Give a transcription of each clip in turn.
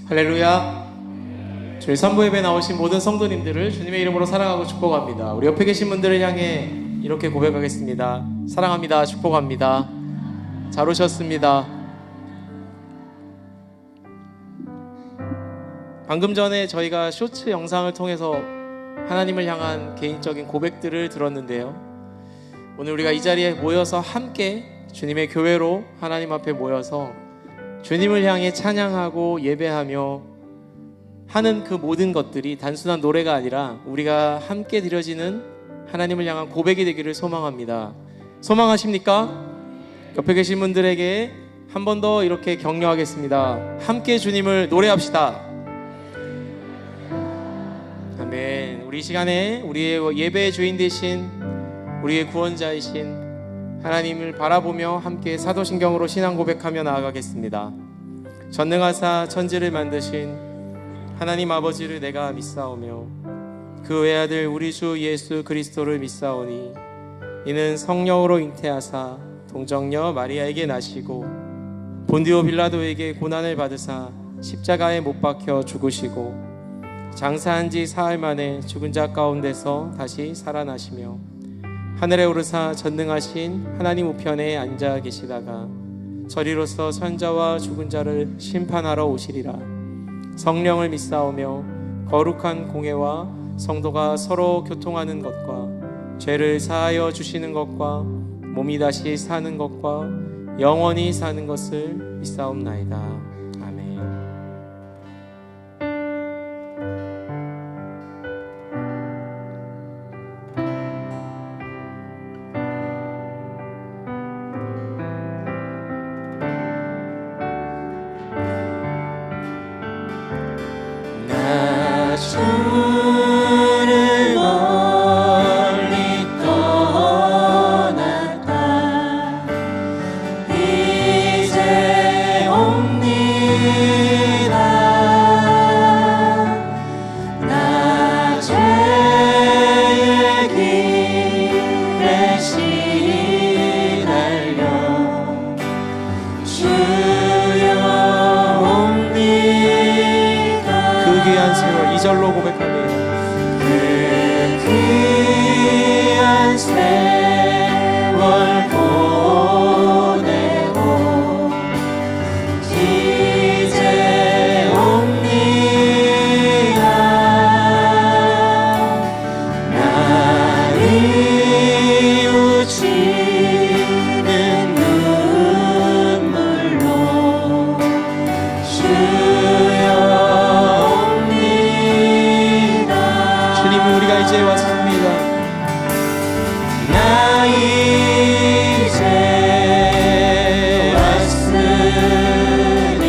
할렐루야. 저희 선부 예배 나오신 모든 성도님들을 주님의 이름으로 사랑하고 축복합니다. 우리 옆에 계신 분들을 향해 이렇게 고백하겠습니다. 사랑합니다. 축복합니다. 잘 오셨습니다. 방금 전에 저희가 쇼츠 영상을 통해서 하나님을 향한 개인적인 고백들을 들었는데요, 오늘 우리가 이 자리에 모여서 함께 주님의 교회로 하나님 앞에 모여서 주님을 향해 찬양하고 예배하며 하는 그 모든 것들이 단순한 노래가 아니라 우리가 함께 드려지는 하나님을 향한 고백이 되기를 소망합니다. 소망하십니까? 옆에 계신 분들에게 한 번 더 이렇게 격려하겠습니다. 함께 주님을 노래합시다. 아멘. 우리 이 시간에 우리의 예배의 주인 되신 우리의 구원자이신 하나님을 바라보며 함께 사도신경으로 신앙 고백하며 나아가겠습니다. 전능하사 천지를 만드신 하나님 아버지를 내가 믿사오며 그 외아들 우리 주 예수 그리스도를 믿사오니 이는 성령으로 잉태하사 동정녀 마리아에게 나시고 본디오 빌라도에게 고난을 받으사 십자가에 못 박혀 죽으시고 장사한 지 사흘 만에 죽은 자 가운데서 다시 살아나시며 하늘에 오르사 전능하신 하나님 우편에 앉아 계시다가 저리로서 선자와 죽은 자를 심판하러 오시리라. 성령을 믿사오며 거룩한 공회와 성도가 서로 교통하는 것과 죄를 사하여 주시는 것과 몸이 다시 사는 것과 영원히 사는 것을 믿사옵나이다. 아멘. 나 주를 멀리 떠났다 이제 옵니다. 나 죄의 길에 시달려 주여 옵니다. 그 귀한 세월 2절로 고백합니다. 그 귀한 세월 보내고 이제 옵니다. 나를 이웃치는 눈물로 주여 우리가 이제 왔습니다. 나 이제 왔으니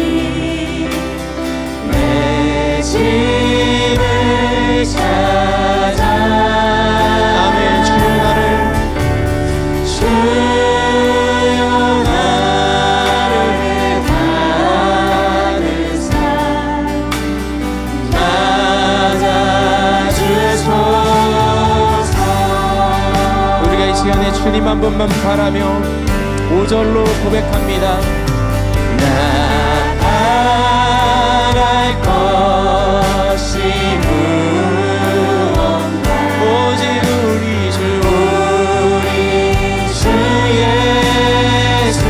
내 집을 찾아. 아멘. 주여 나를 받으사 맞아주소서. 우리가 이 시간에 주님 한 분만 바라며 5절로 고백합니다. 나아갈 것이 무언가 오직 우리 주 예수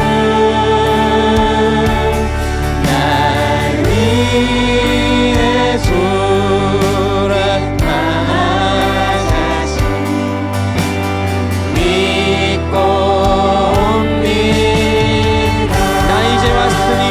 날 위해 돌아가신 믿고 옵니다. 나 이제 왔으니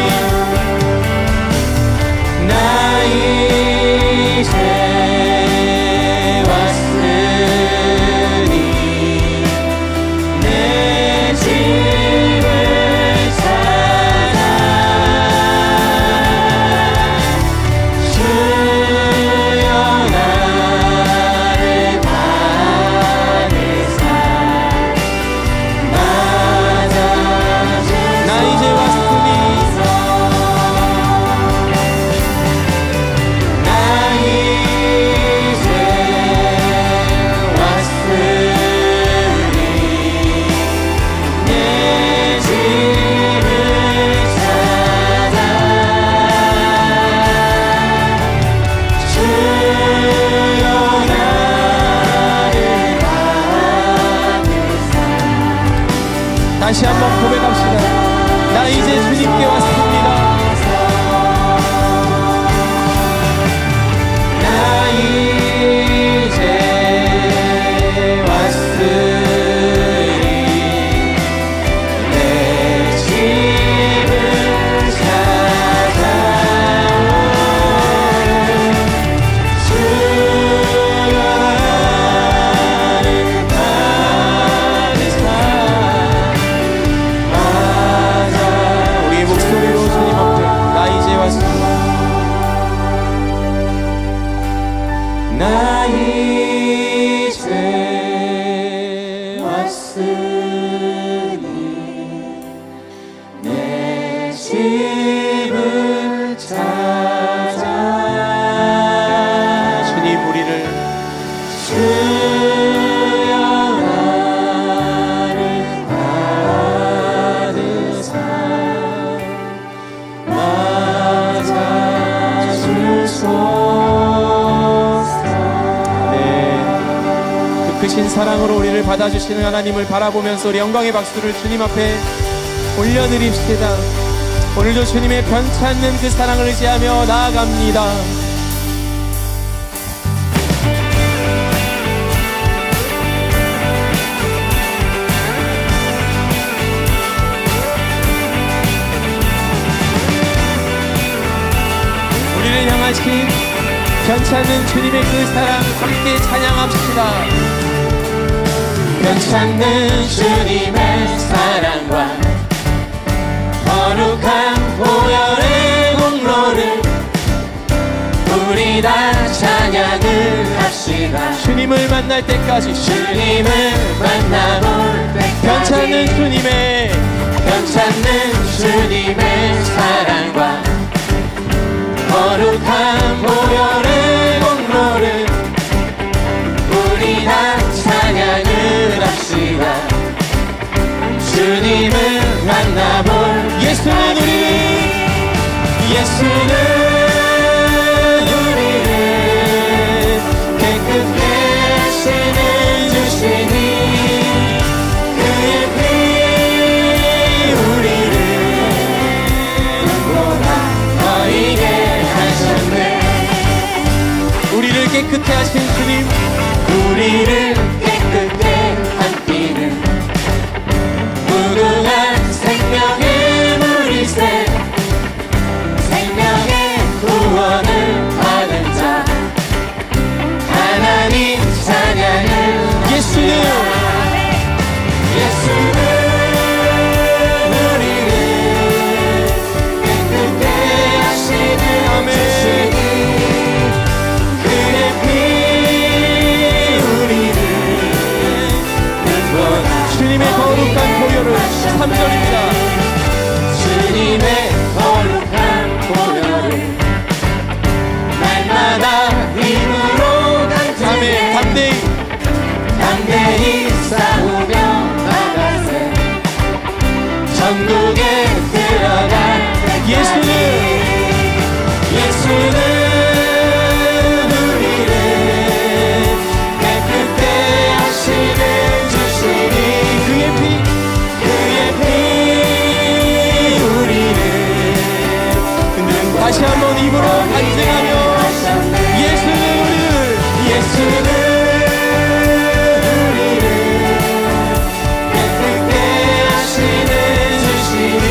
찾아 주님 우리를 주여 나를 받으사 맞아주소서. 네, 그 크신 사랑으로 우리를 받아주시는 하나님을 바라보면서 우리 영광의 박수를 주님 앞에 올려드립시다. 오늘도 주님의 변찮는 그 사랑을 의지하며 나아갑니다. 우리를 향하신 변찮는 주님의 그 사랑 함께 찬양합시다. 변찮는 주님의 사랑과 거룩한 보혈의 공로를 우리 다 찬양을 합시다. 주님을 만날 때까지 주님을 만나볼 때까지 변찮는 주님의 사랑과 거룩한 보혈의 공로를 우리 다 찬양을 합시다. 주님을 만나볼 예수는 우리를 깨끗게 하시는 주시니 그의 피 우리를 보다 너희게 하셨네. 우리를 깨끗해 하신 주님, 우리를 깨끗게 한 피는 무궁한 생명의 물이새 생명의 구원을 받은 자 하나님 찬양을 예수는 우리를 깨끗게 하시는 아멘. 주시니 그의 피 우리를 눈보다 주님의 거룩한 보혈을 3절입니다. 주님의 거룩한 보혈을 날마다 힘으로 아멘. 담대히 싸우며 나가세 전국에 들어갈 때까지 예수는 우리를 깨끗게 하시는 주시니 그의 피 우리를 다시 한번 입으로 간증하며 예수는 우리를 깨끗게 하시는 주시니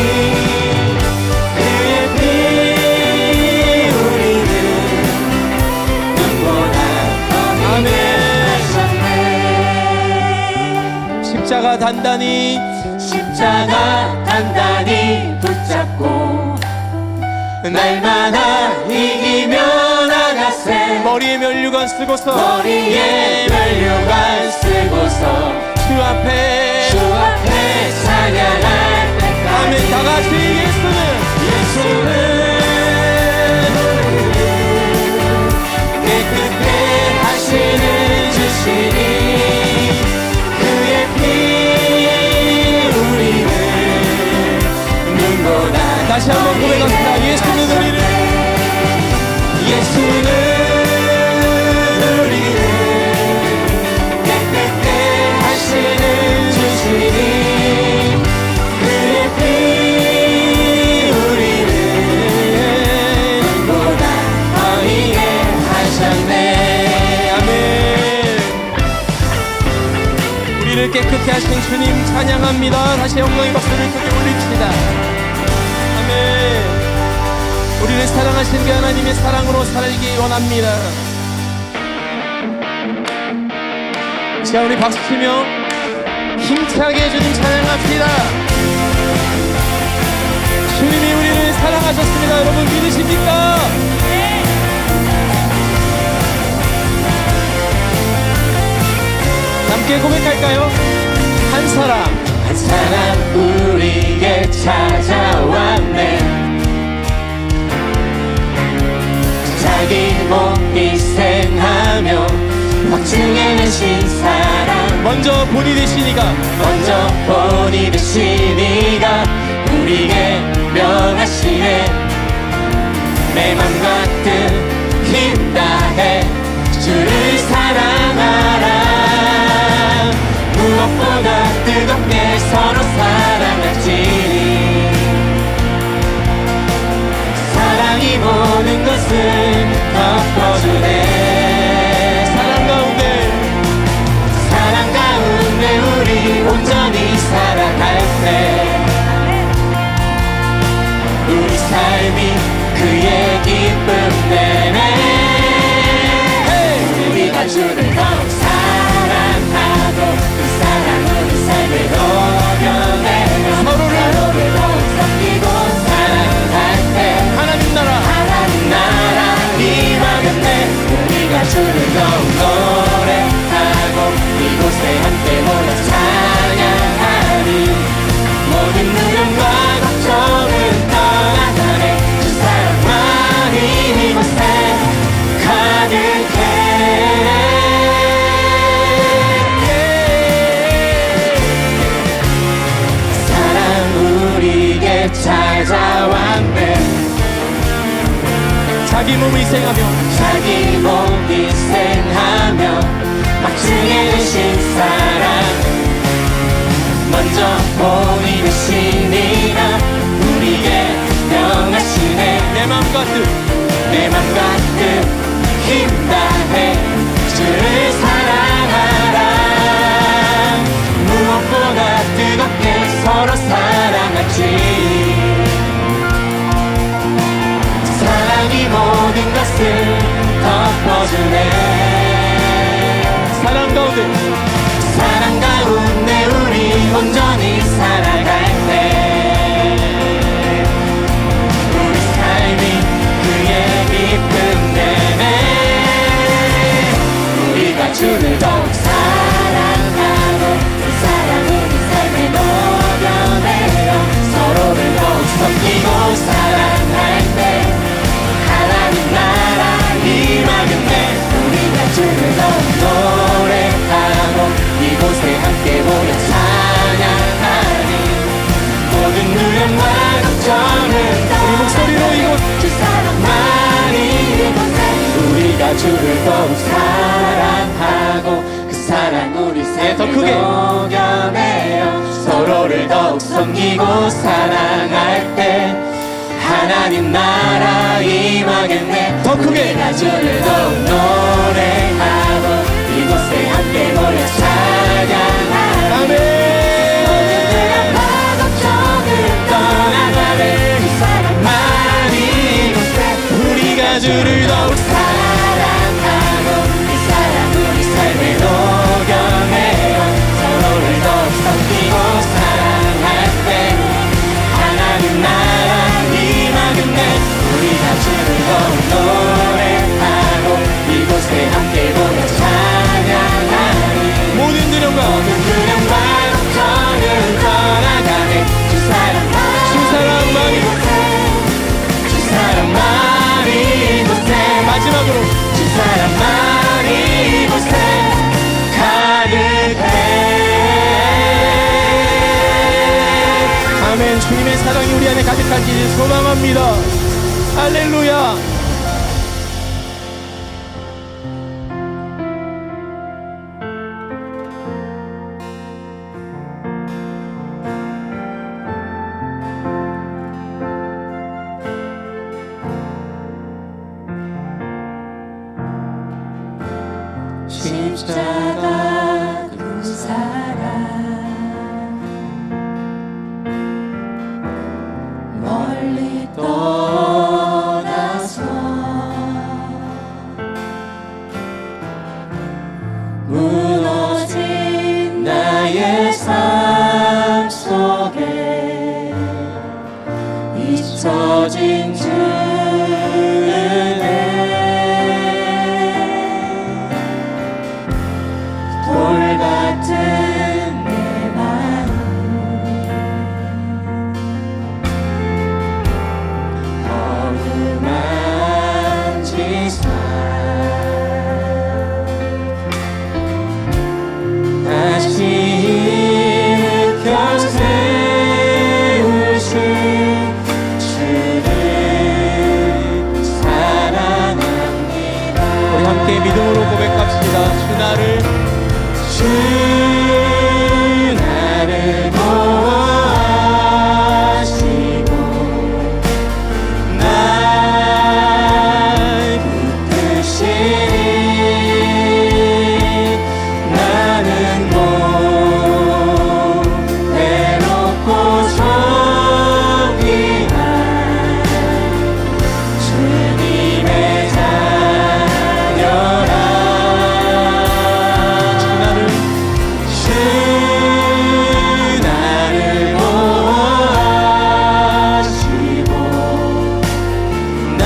그의 피 우리를 눈보다 아멘. 하셨네. 십자가 단단히 붙잡고 날마다 이기며 나가세 머리에 면류관 쓰고서 머리에 면류관 쓰고서 주 앞에 찬양할 때까지 아멘. 다 같이 예수는 깨끗게 하시는 주시니 그의 피 우리를 눈보다 다시 한번 고백합시다. 예수는 우리를 깨끗게 하시는 주시니 그의 피 우리를 눈보다 너희게 하셨네. 아멘. 우리를 깨끗게 하신 주님 찬양합니다. 다시 영광의 박수를 크게 올립시다. 아멘. 우리를 사랑하신 그 하나님의 사랑으로 살기 원합니다. 이 시간 우리 박수치며 힘차게 주님 찬양합시다. 주님이 우리를 사랑하셨습니다. 여러분 믿으십니까? 함께 고백할까요? 한 사람 우리에게 찾아왔네. 몸 희생하며 확증해내신 사랑 먼저 본이 되신 이가 먼저 본이 되신 이가 우리에게 명하시네 내 맘 가득 힘 다해 주를 사랑하라 무엇보다 뜨겁게 서로 사랑할지니 사랑이 모든 것을 덮어주네 사랑 가운데 우리 온전히 살아갈 때 우리 삶이 그의 기쁨 내네 우리가 주를 더욱 사랑하고 그 사랑 우리 삶에 녹여내며 서로를 더욱 섬기고 사랑할 때 하나님 나라 임하겠네 우리가 주를 더욱 노래하고 이곳에 함께 모여 찬양하니 모든 누명과 걱정은 떠나가네 주 사랑만이 이곳에 가득해 사랑 우리에게 찾아왔네 자기 몸을 희생하며 자기 몸 희생하며 확증해내신 사랑 먼저 본이 되신 이가 우리에게 명하시네 내 맘 가득 내 맘 가득 힘 다해 주를 사랑하라 무엇보다 뜨겁게 서로 사랑할지 사랑이 모든 것을 덮어주네 사랑 가운데 우리 온전히 살아갈 때 우리 삶이 그의 기쁨 내네 우리가 주를 더욱 사랑하고 그 사랑 우리 삶에 녹여내려 서로를 더욱 섬기고 사랑할 때 하나님 나라 임하겠네 우리가 주를 더욱 노래하고 이곳에 함께 모여 찬양하니 모든 누명과 걱정은 우리 목소리로 이곳 주 사랑만이 이곳에 우리가 주를 더욱 사랑하고 그 사랑 우리 삶에 더 크게. 녹여내어 서로를 더욱 섬기고 사랑할 때 하나님 나라 임하겠네 더 크게. 우리가 주를 더욱 노래하고 이곳에 함께 모여 찬양하니 아멘 모든 두려움과 걱정을 떠나가네 그 사랑만이 이곳에 우리가 주를 더욱 사랑하고 이 사랑 우리 삶에 녹여내어 서로를 더욱 섬기고 사랑할 때 하나님 나라 임하겠네 우리가 주를 더욱 노래하고 이곳에 함께 모여 찬양하니 모든 두려움과 모든 두려움과 걱정은 떠나가네 주 사랑만이 이곳에 주 사랑만이 이곳에 마지막으로 주 사랑만이 이곳에 가득해 아멘 주님의 사랑이 우리 안에 가득하기를 소망합니다 할렐루야 십자가 그 사랑 멀리 떠나서 무너진 나의 삶 속에 잊혀진 주 같은 내 마음 어둠한 지상 주 나를 보호하시고 날 붙드시니 나는 못 외롭고 소귀한 주님의 자녀라. 주 나를 보호하시고 날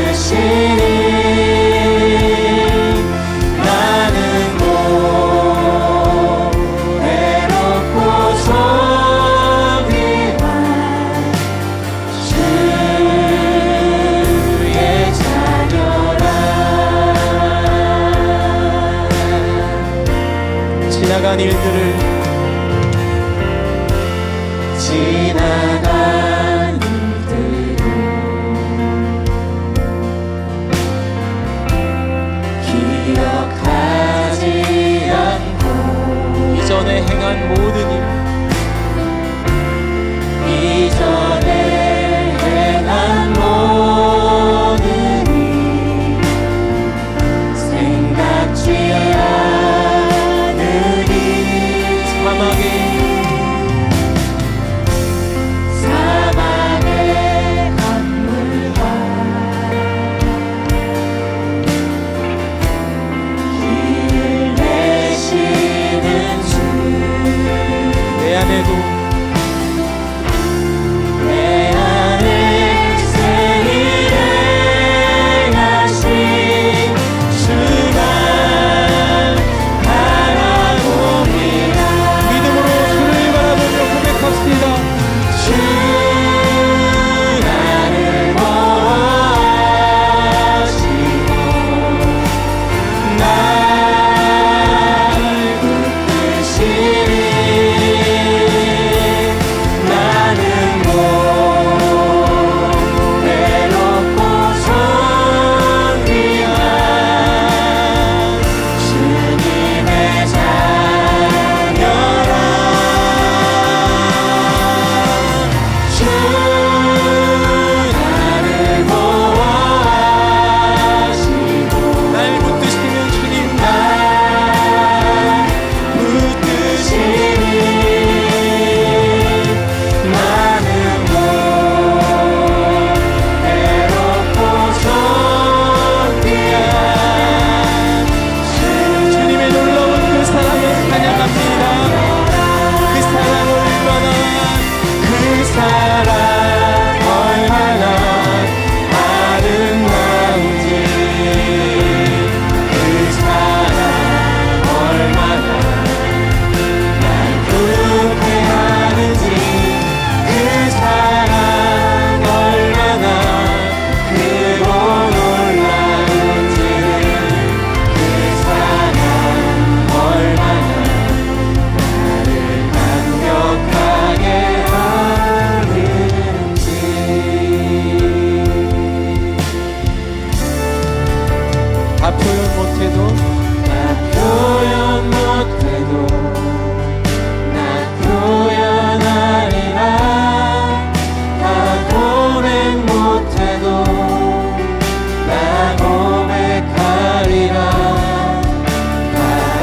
붙드시니 나는 못 외롭고 소귀한 주의 자녀라. 지나간 일들을 기억하지 않고 이전에 행한 모든 일 이전에 행한 모든 일 생각지 않으니 사막의 강물과 길 내시는 주 내 안에도 새 일을 행하신 주가 바라봅니다. 믿음으로 주를 바라보며 고백합시다. 주 나를 보호하시고 날 붙드시니 나는 못 외롭고 소귀한 주님의 자녀라. 주 나를 보호하시고 날 붙드시는 주님 날 붙드시니 나는 못 외롭고 소귀한 주님의 놀라운 그 사랑을 찬양합니다. 그 사랑 얼마나 아름다운지 그 사랑 얼마나 날 부패하는지 그 사랑 얼마나 크고 놀라운지 그 사랑 얼마나 나를 감격하게 하는지. 다 표현 못해도 나 표현하리라. 다 고백 못해도 나 고백하리라. 다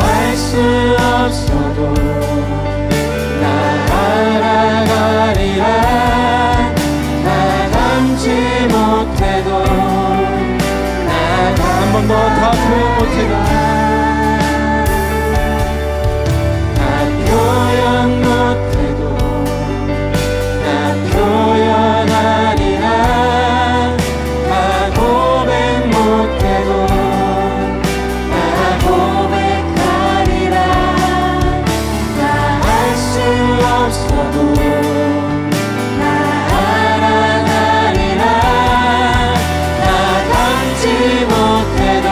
알 수 없어도 나 알아가리라. 다 담지 못해도 한 번 더 다 표현 못해도 다 표현 못해도 나 표현하리라. 다 고백 못해도 나 고백하리라. 다 알 수 없어도 나 알아가리라. 다 담지 못해도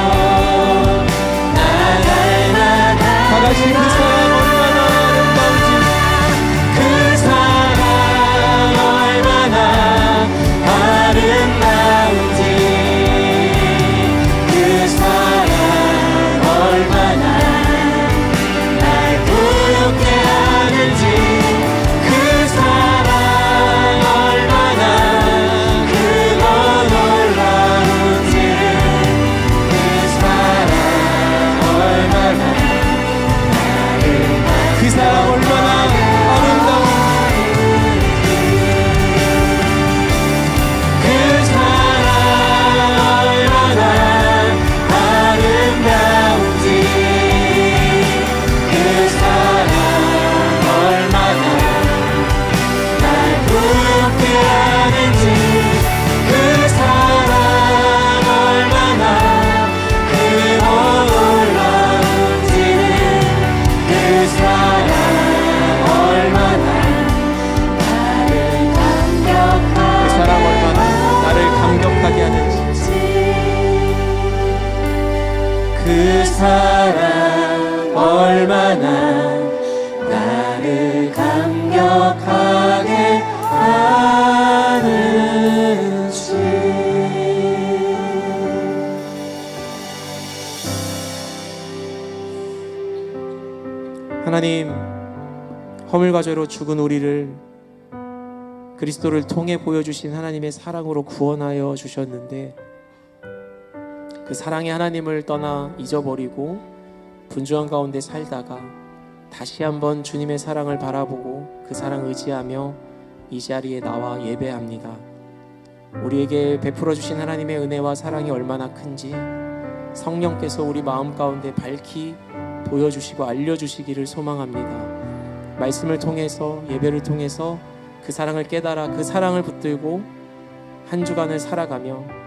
사랑 얼마나 나를 감격하게 하는지. 하나님, 허물과 죄로 죽은 우리를 그리스도를 통해 보여주신 하나님의 사랑으로 구원하여 주셨는데, 그 사랑의 하나님을 떠나 잊어버리고 분주한 가운데 살다가 다시 한번 주님의 사랑을 바라보고 그 사랑 의지하며 이 자리에 나와 예배합니다. 우리에게 베풀어 주신 하나님의 은혜와 사랑이 얼마나 큰지 성령께서 우리 마음 가운데 밝히 보여주시고 알려주시기를 소망합니다. 말씀을 통해서, 예배를 통해서 그 사랑을 깨달아 그 사랑을 붙들고 한 주간을 살아가며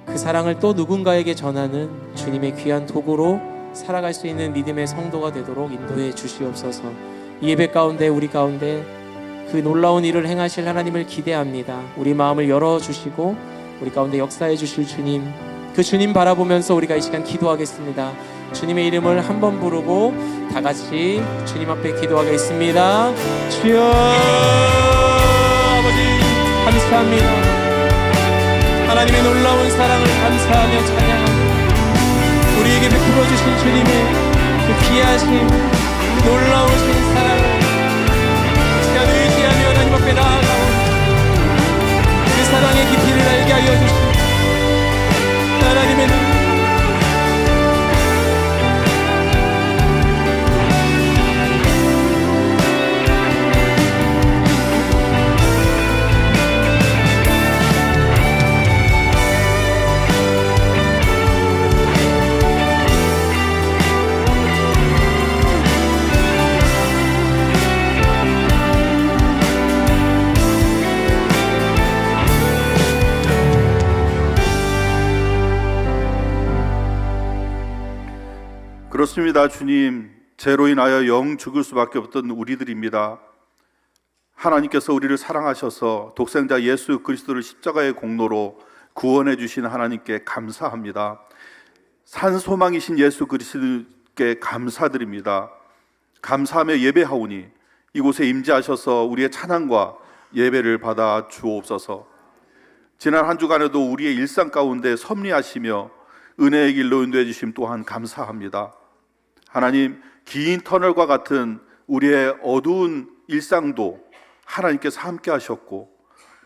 그 사랑을 또 누군가에게 전하는 주님의 귀한 도구로 살아갈 수 있는 믿음의 성도가 되도록 인도해 주시옵소서. 이 예배 가운데, 우리 가운데 그 놀라운 일을 행하실 하나님을 기대합니다. 우리 마음을 열어주시고 우리 가운데 역사해 주실 주님, 그 주님 바라보면서 우리가 이 시간 기도하겠습니다. 주님의 이름을 한 번 부르고 다 같이 주님 앞에 기도하겠습니다. 주여, 아버지 감사합니다. 하나님의 놀라운 사랑을 감사하며 찬양합니다. 우리에게 베풀어 주신 주님의 그 귀하심, 그 놀라우신 사랑을 시간 의지하며 하나님 앞에 나아가오니 그 사랑의 깊이를 알게 하여 주시옵소서. 하나님의 그렇습니다. 주님, 죄로 인하여 영 죽을 수밖에 없던 우리들입니다. 하나님께서 우리를 사랑하셔서 독생자 예수 그리스도를 십자가의 공로로 구원해 주신 하나님께 감사합니다. 산 소망이신 예수 그리스도께 감사드립니다. 감사하며 예배하오니 이곳에 임재하셔서 우리의 찬양과 예배를 받아 주옵소서. 지난 한 주간에도 우리의 일상 가운데 섭리하시며 은혜의 길로 인도해 주심 또한 감사합니다. 하나님, 긴 터널과 같은 우리의 어두운 일상도 하나님께서 함께 하셨고,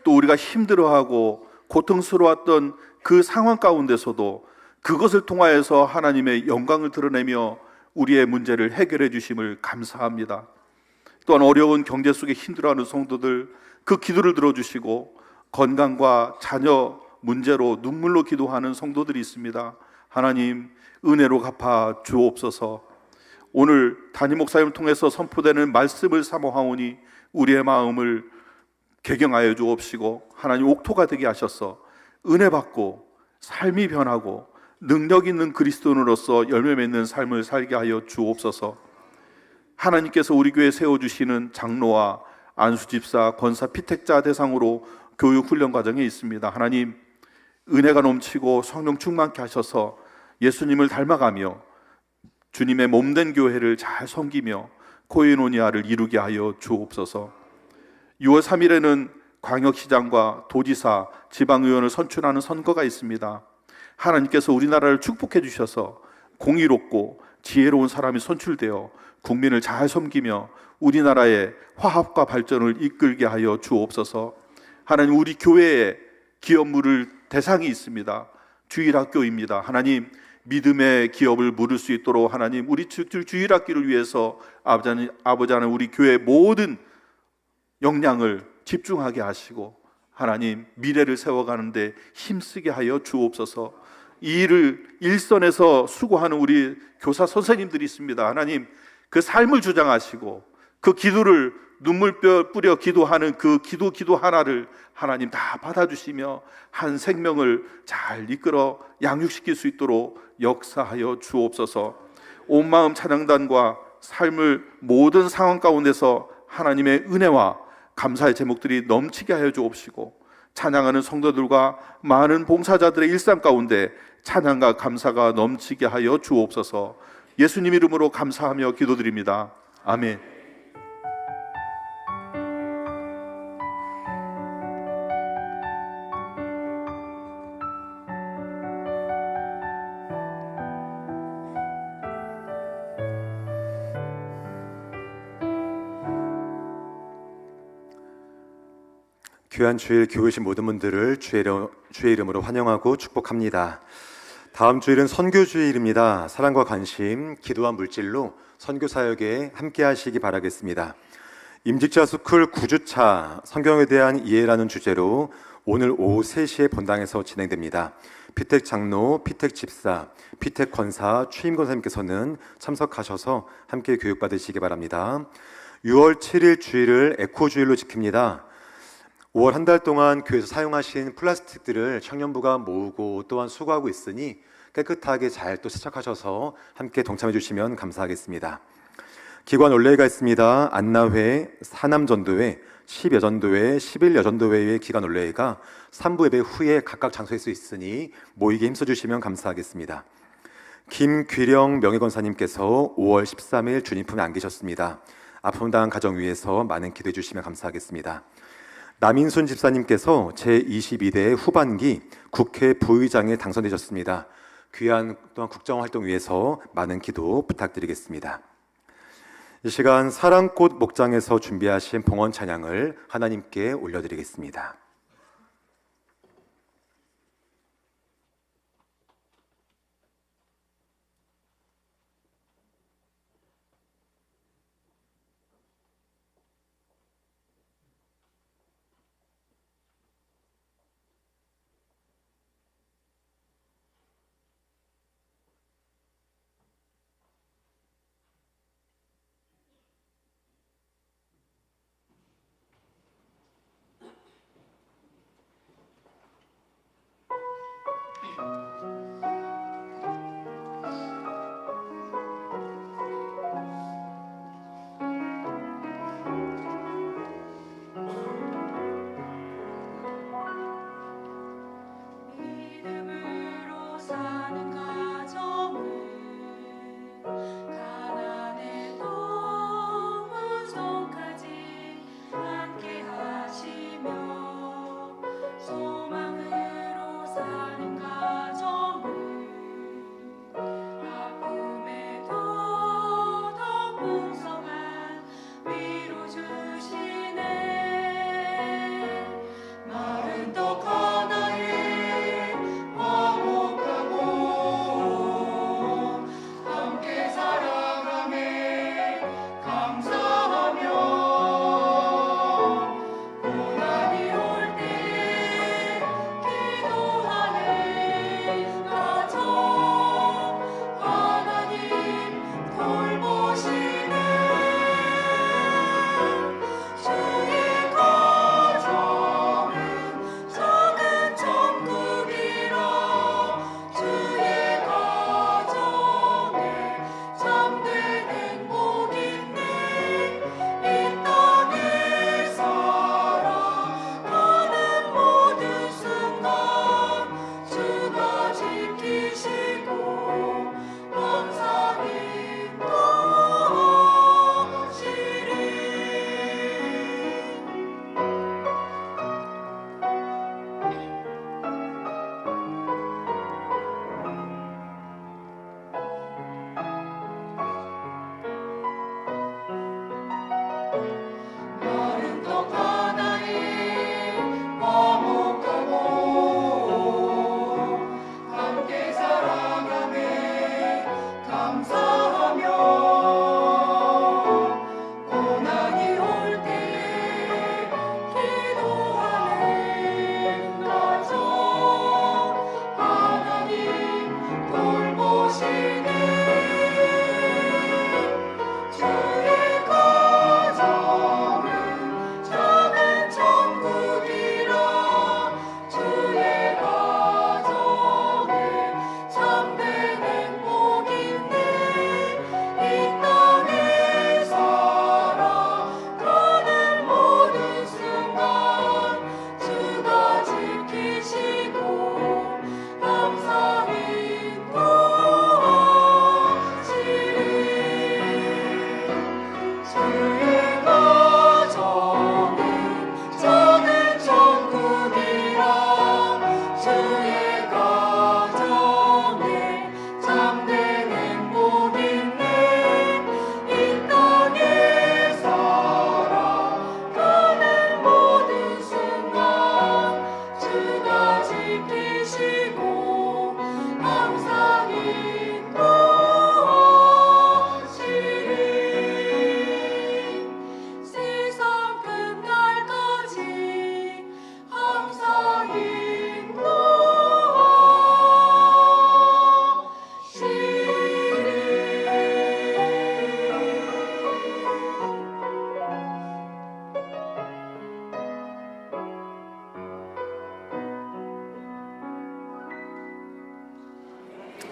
또 우리가 힘들어하고 고통스러웠던 그 상황 가운데서도 그것을 통하여서 하나님의 영광을 드러내며 우리의 문제를 해결해 주심을 감사합니다. 또한 어려운 경제 속에 힘들어하는 성도들, 그 기도를 들어주시고 건강과 자녀 문제로 눈물로 기도하는 성도들이 있습니다. 하나님, 은혜로 갚아 주옵소서. 오늘 담임 목사님을 통해서 선포되는 말씀을 사모하오니 우리의 마음을 개경하여 주옵시고 하나님 옥토가 되게 하셔서 은혜 받고 삶이 변하고 능력 있는 그리스도인으로서 열매 맺는 삶을 살게 하여 주옵소서. 하나님께서 우리 교회에 세워주시는 장로와 안수집사, 권사, 피택자 대상으로 교육훈련 과정에 있습니다. 하나님, 은혜가 넘치고 성령 충만케 하셔서 예수님을 닮아가며 주님의 몸된 교회를 잘 섬기며 코에노니아를 이루게 하여 주옵소서. 6월 3일에는 광역시장과 도지사, 지방의원을 선출하는 선거가 있습니다. 하나님께서 우리나라를 축복해 주셔서 공의롭고 지혜로운 사람이 선출되어 국민을 잘 섬기며 우리나라의 화합과 발전을 이끌게 하여 주옵소서. 하나님, 우리 교회에 기업 물을 대상이 있습니다. 주일학교입니다. 하나님, 믿음의 기업을 물을 수 있도록 하나님, 우리 주일학교를 위해서 아버지 하나님, 우리 교회의 모든 역량을 집중하게 하시고 하나님, 미래를 세워가는데 힘쓰게 하여 주옵소서. 이 일을 일선에서 수고하는 우리 교사 선생님들이 있습니다. 하나님, 그 삶을 주장하시고 그 기도를 눈물 뿌려 기도하는 그 기도 하나를 하나님 다 받아주시며 한 생명을 잘 이끌어 양육시킬 수 있도록 역사하여 주옵소서. 온 마음 찬양단과 삶을 모든 상황 가운데서 하나님의 은혜와 감사의 제목들이 넘치게 하여 주옵시고 찬양하는 성도들과 많은 봉사자들의 일상 가운데 찬양과 감사가 넘치게 하여 주옵소서. 예수님 이름으로 감사하며 기도드립니다. 아멘. 귀한 주일 교우신 모든 분들을 주의 이름으로 환영하고 축복합니다. 다음 주일은 선교주일입니다. 사랑과 관심, 기도와 물질로 선교 사역에 함께 하시기 바라겠습니다. 임직자 스쿨 9주차 성경에 대한 이해라는 주제로 오늘 오후 3시에 본당에서 진행됩니다. 피택 장로, 피택 집사, 피택 권사, 추임 권사님께서는 참석하셔서 함께 교육받으시기 바랍니다. 6월 7일 주일을 에코주일로 지킵니다. 5월 한 달 동안 교회에서 사용하신 플라스틱들을 청년부가 모으고 또한 수거하고 있으니 깨끗하게 잘 또 세척하셔서 함께 동참해 주시면 감사하겠습니다. 기관 원례가 있습니다. 안나회, 사남전도회, 10여전도회, 11여전도회의 기관 원례가 3부 예배 후에 각각 장소에 수 있으니 모이게 힘써주시면 감사하겠습니다. 김귀령 명예권사님께서 5월 13일 주님 품에 안기셨습니다. 아픔당한 가정 위해서 많은 기도해 주시면 감사하겠습니다. 남인순 집사님께서 제22대 후반기 국회 부의장에 당선되셨습니다. 귀한 또한 국정활동 위해서 많은 기도 부탁드리겠습니다. 이 시간 사랑꽃 목장에서 준비하신 봉헌 찬양을 하나님께 올려드리겠습니다.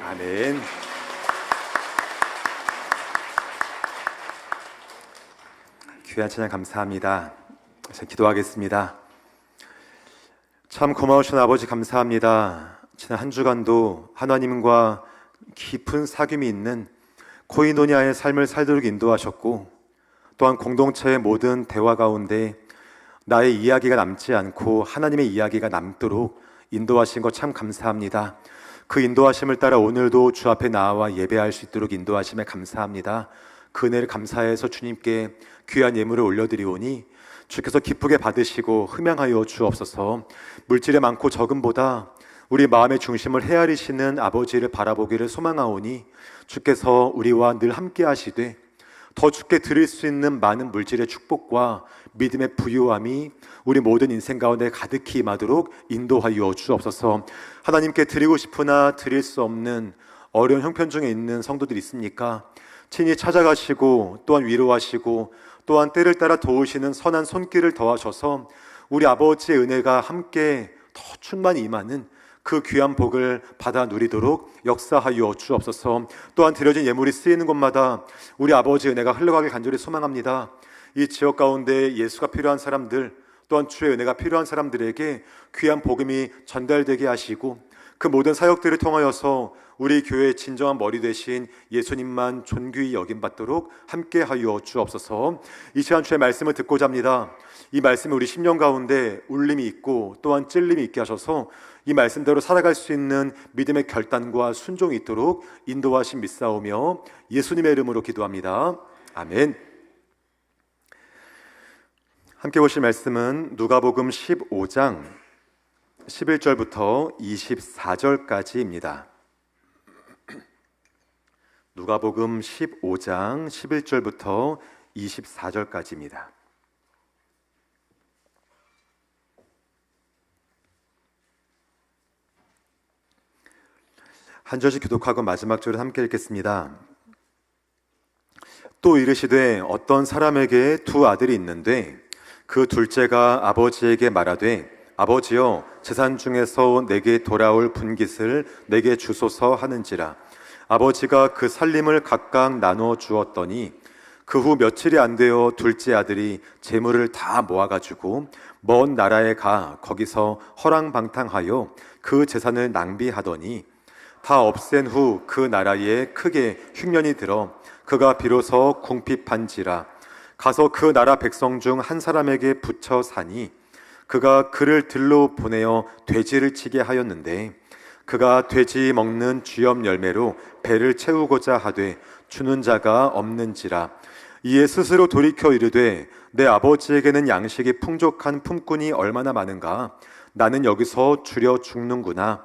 아멘. 귀한 찬양 감사합니다. 자, 기도하겠습니다. 참 고마우신 아버지 감사합니다. 지난 한 주간도 하나님과 깊은 사귐이 있는 코이노니아의 삶을 살도록 인도하셨고, 또한 공동체의 모든 대화 가운데 나의 이야기가 남지 않고 하나님의 이야기가 남도록 인도하신 것 참 감사합니다. 그 인도하심을 따라 오늘도 주 앞에 나와 예배할 수 있도록 인도하심에 감사합니다. 그 은혜를 감사해서 주님께 귀한 예물을 올려드리오니 주께서 기쁘게 받으시고 흠양하여 주옵소서. 물질의 많고 적음보다 우리 마음의 중심을 헤아리시는 아버지를 바라보기를 소망하오니 주께서 우리와 늘 함께 하시되 더 주께 드릴 수 있는 많은 물질의 축복과 믿음의 부유함이 우리 모든 인생 가운데 가득히 임하도록 인도하여 주옵소서. 하나님께 드리고 싶으나 드릴 수 없는 어려운 형편 중에 있는 성도들이 있습니까? 친히 찾아가시고 또한 위로하시고 또한 때를 따라 도우시는 선한 손길을 더하셔서 우리 아버지의 은혜가 함께 더 충만히 임하는 그 귀한 복을 받아 누리도록 역사하여 주옵소서. 또한 드려진 예물이 쓰이는 곳마다 우리 아버지의 은혜가 흘러가길 간절히 소망합니다. 이 지역 가운데 예수가 필요한 사람들, 또한 주의 은혜가 필요한 사람들에게 귀한 복음이 전달되게 하시고 그 모든 사역들을 통하여서 우리 교회의 진정한 머리 되신 예수님만 존귀히 여김받도록 함께하여 주옵소서. 이 시간 주의 말씀을 듣고자 합니다. 이 말씀이 우리 심령 가운데 울림이 있고 또한 찔림이 있게 하셔서 이 말씀대로 살아갈 수 있는 믿음의 결단과 순종이 있도록 인도하심 믿사오며 예수님의 이름으로 기도합니다. 아멘. 함께 보실 말씀은 누가복음 15장 11절부터 24절까지입니다. 누가복음 15장 11절부터 24절까지입니다. 한 절씩 교독하고 마지막 절을 함께 읽겠습니다. 또 이르시되 어떤 사람에게 두 아들이 있는데 그 둘째가 아버지에게 말하되 아버지여 재산 중에서 내게 돌아올 분깃을 내게 주소서 하는지라. 아버지가 그 살림을 각각 나누어 주었더니 그 후 며칠이 안 되어 둘째 아들이 재물을 다 모아가지고 먼 나라에 가 거기서 허랑방탕하여 그 재산을 낭비하더니 다 없앤 후 그 나라에 크게 흉년이 들어 그가 비로소 궁핍한지라. 가서 그 나라 백성 중 한 사람에게 붙여 사니 그가 그를 들로 보내어 돼지를 치게 하였는데 그가 돼지 먹는 쥐염 열매로 배를 채우고자 하되 주는 자가 없는지라. 이에 스스로 돌이켜 이르되 내 아버지에게는 양식이 풍족한 품꾼이 얼마나 많은가. 나는 여기서 주려 죽는구나.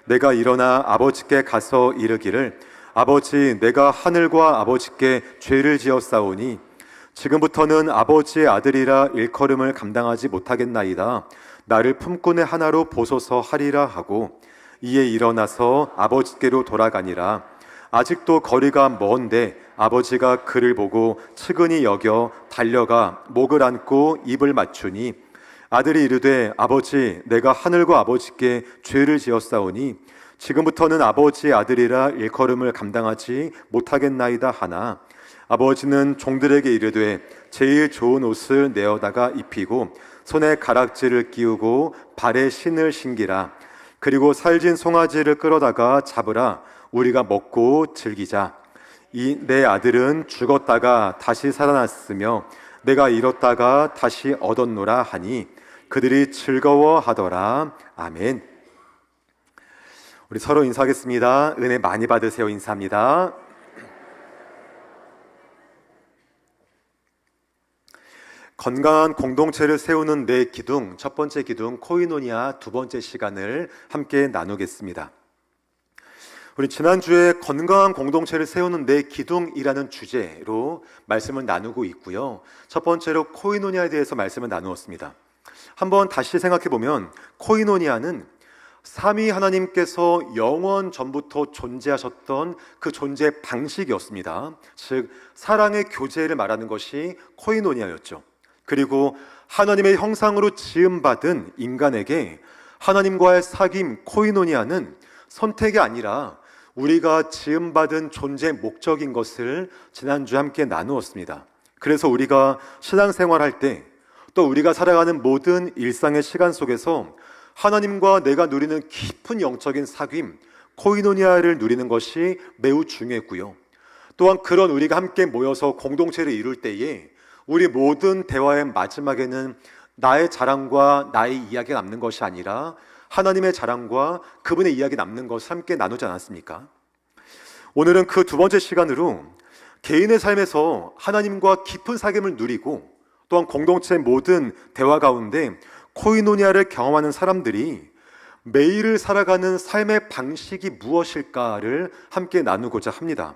내가 일어나 아버지께 가서 이르기를 아버지 내가 하늘과 아버지께 죄를 지었사오니 지금부터는 아버지의 아들이라 일컬음을 감당하지 못하겠나이다. 나를 품꾼의 하나로 보소서 하리라 하고 이에 일어나서 아버지께로 돌아가니라. 아직도 거리가 먼데 아버지가 그를 보고 측은히 여겨 달려가 목을 안고 입을 맞추니 아들이 이르되 아버지 내가 하늘과 아버지께 죄를 지었사오니 지금부터는 아버지의 아들이라 일컬음을 감당하지 못하겠나이다 하나 아버지는 종들에게 이르되 제일 좋은 옷을 내어다가 입히고 손에 가락지를 끼우고 발에 신을 신기라. 그리고 살진 송아지를 끌어다가 잡으라. 우리가 먹고 즐기자. 이 내 아들은 죽었다가 다시 살아났으며 내가 잃었다가 다시 얻었노라 하니 그들이 즐거워하더라. 아멘. 우리 서로 인사하겠습니다. 은혜 많이 받으세요. 인사합니다. 건강한 공동체를 세우는 네 기둥, 첫 번째 기둥 코이노니아 두 번째 시간을 함께 나누겠습니다. 우리 지난주에 건강한 공동체를 세우는 네 기둥이라는 주제로 말씀을 나누고 있고요. 첫 번째로 코이노니아에 대해서 말씀을 나누었습니다. 한번 다시 생각해 보면 코이노니아는 삼위 하나님께서 영원 전부터 존재하셨던 그 존재 방식이었습니다. 즉 사랑의 교제를 말하는 것이 코이노니아였죠. 그리고 하나님의 형상으로 지음받은 인간에게 하나님과의 사귐 코이노니아는 선택이 아니라 우리가 지음받은 존재의 목적인 것을 지난주에 함께 나누었습니다. 그래서 우리가 신앙생활할 때, 또 우리가 살아가는 모든 일상의 시간 속에서 하나님과 내가 누리는 깊은 영적인 사귐, 코이노니아를 누리는 것이 매우 중요했고요. 또한 그런 우리가 함께 모여서 공동체를 이룰 때에 우리 모든 대화의 마지막에는 나의 자랑과 나의 이야기가 남는 것이 아니라 하나님의 자랑과 그분의 이야기 남는 것을 함께 나누지 않았습니까? 오늘은 그 두 번째 시간으로 개인의 삶에서 하나님과 깊은 사귐을 누리고 또한 공동체의 모든 대화 가운데 코이노니아를 경험하는 사람들이 매일을 살아가는 삶의 방식이 무엇일까를 함께 나누고자 합니다.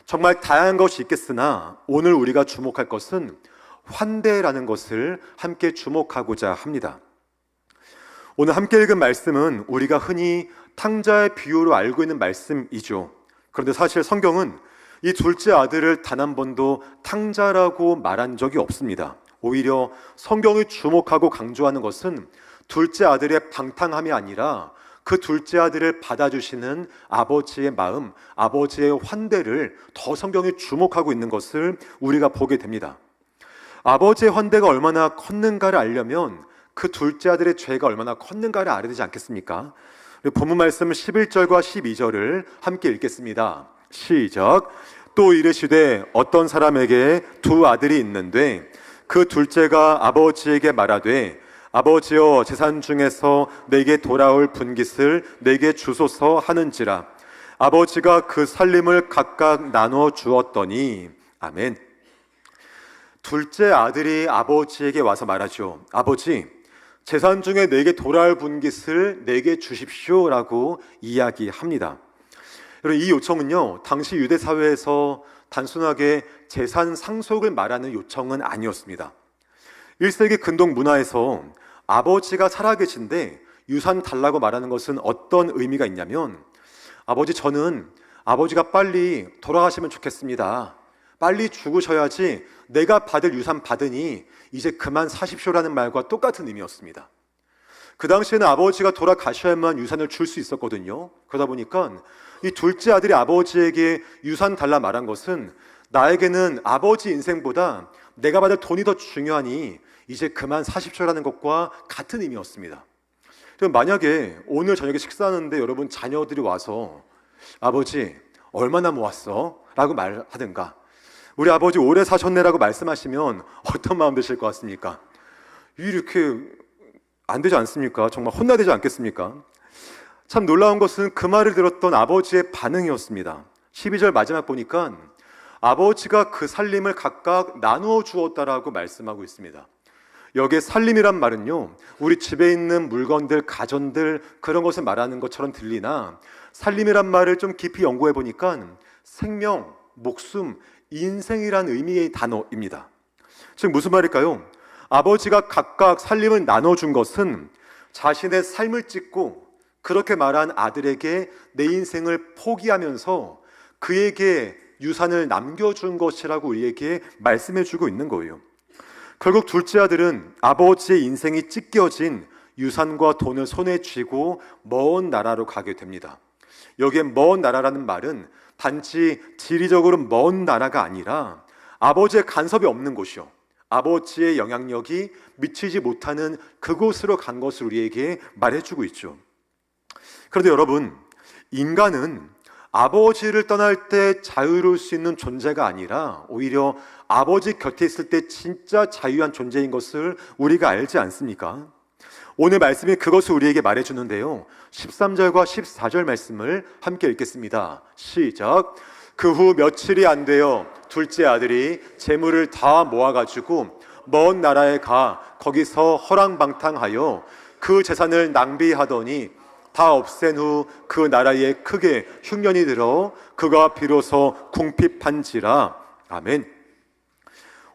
정말 다양한 것이 있겠으나 오늘 우리가 주목할 것은 환대라는 것을 함께 주목하고자 합니다. 오늘 함께 읽은 말씀은 우리가 흔히 탕자의 비유로 알고 있는 말씀이죠. 그런데 사실 성경은 이 둘째 아들을 단 한 번도 탕자라고 말한 적이 없습니다. 오히려 성경이 주목하고 강조하는 것은 둘째 아들의 방탕함이 아니라 그 둘째 아들을 받아주시는 아버지의 마음, 아버지의 환대를 더 성경이 주목하고 있는 것을 우리가 보게 됩니다. 아버지의 환대가 얼마나 컸는가를 알려면 그 둘째 아들의 죄가 얼마나 컸는가를 알아야 되지 않겠습니까? 본문 말씀 11절과 12절을 함께 읽겠습니다. 시작. 또 이르시되 어떤 사람에게 두 아들이 있는데 그 둘째가 아버지에게 말하되 아버지여 재산 중에서 내게 돌아올 분깃을 내게 주소서 하는지라. 아버지가 그 살림을 각각 나누어 주었더니. 아멘. 둘째 아들이 아버지에게 와서 말하죠. 아버지, 재산 중에 내게 돌아올 분깃을 내게 주십시오 라고 이야기합니다. 여러분, 이 요청은요, 당시 유대 사회에서 단순하게 재산 상속을 말하는 요청은 아니었습니다. 1세기 근동 문화에서 아버지가 살아계신데 유산 달라고 말하는 것은 어떤 의미가 있냐면, 아버지, 저는 아버지가 빨리 돌아가시면 좋겠습니다. 빨리 죽으셔야지 내가 받을 유산 받으니 이제 그만 사십시오라는 말과 똑같은 의미였습니다. 그 당시에는 아버지가 돌아가셔야만 유산을 줄 수 있었거든요. 그러다 보니까 이 둘째 아들이 아버지에게 유산 달라 말한 것은 나에게는 아버지 인생보다 내가 받을 돈이 더 중요하니 이제 그만 사십시오라는 것과 같은 의미였습니다. 그럼 만약에 오늘 저녁에 식사하는데 여러분 자녀들이 와서 아버지 얼마나 모았어? 라고 말하든가, 우리 아버지 오래 사셨네라고 말씀하시면 어떤 마음 드실 것 같습니까? 이렇게 안 되지 않습니까? 정말 혼나야 되지 않겠습니까? 참 놀라운 것은 그 말을 들었던 아버지의 반응이었습니다. 12절 마지막 보니까 아버지가 그 살림을 각각 나누어 주었다라고 말씀하고 있습니다. 여기에 살림이란 말은요, 우리 집에 있는 물건들, 가전들 그런 것을 말하는 것처럼 들리나 살림이란 말을 좀 깊이 연구해 보니까 생명, 목숨, 인생이란 의미의 단어입니다. 즉 무슨 말일까요? 아버지가 각각 살림을 나눠준 것은 자신의 삶을 찢고 그렇게 말한 아들에게 내 인생을 포기하면서 그에게 유산을 남겨준 것이라고 우리에게 말씀해주고 있는 거예요. 결국 둘째 아들은 아버지의 인생이 찢겨진 유산과 돈을 손에 쥐고 먼 나라로 가게 됩니다. 여기에 먼 나라라는 말은 단지 지리적으로 먼 나라가 아니라 아버지의 간섭이 없는 곳이요, 아버지의 영향력이 미치지 못하는 그곳으로 간 것을 우리에게 말해주고 있죠. 그런데 여러분, 인간은 아버지를 떠날 때 자유로울 수 있는 존재가 아니라 오히려 아버지 곁에 있을 때 진짜 자유한 존재인 것을 우리가 알지 않습니까? 오늘 말씀이 그것을 우리에게 말해주는데요, 13절과 14절 말씀을 함께 읽겠습니다. 시작. 그 후 며칠이 안 되어 둘째 아들이 재물을 다 모아가지고 먼 나라에 가 거기서 허랑방탕하여 그 재산을 낭비하더니 다 없앤 후 그 나라에 크게 흉년이 들어 그가 비로소 궁핍한지라. 아멘.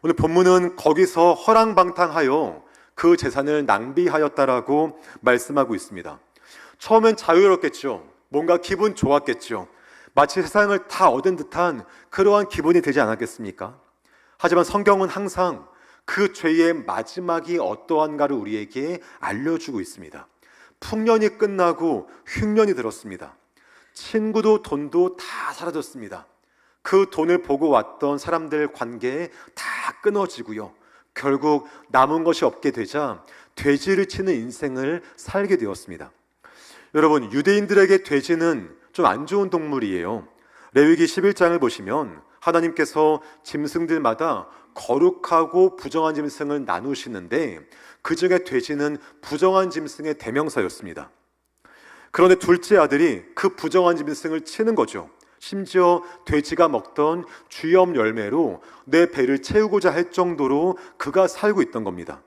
오늘 본문은 거기서 허랑방탕하여 그 재산을 낭비하였다라고 말씀하고 있습니다. 처음엔 자유롭겠죠. 뭔가 기분 좋았겠죠. 마치 세상을 다 얻은 듯한 그러한 기분이 들지 않았겠습니까? 하지만 성경은 항상 그 죄의 마지막이 어떠한가를 우리에게 알려주고 있습니다. 풍년이 끝나고 흉년이 들었습니다. 친구도 돈도 다 사라졌습니다. 그 돈을 보고 왔던 사람들 관계 다 끊어지고요. 결국 남은 것이 없게 되자 돼지를 치는 인생을 살게 되었습니다. 여러분, 유대인들에게 돼지는 좀 안 좋은 동물이에요. 레위기 11장을 보시면 하나님께서 짐승들마다 거룩하고 부정한 짐승을 나누시는데 그 중에 돼지는 부정한 짐승의 대명사였습니다. 그런데 둘째 아들이 그 부정한 짐승을 치는 거죠. 심지어 돼지가 먹던 쥐염 열매로 내 배를 채우고자 할 정도로 그가 살고 있던 겁니다.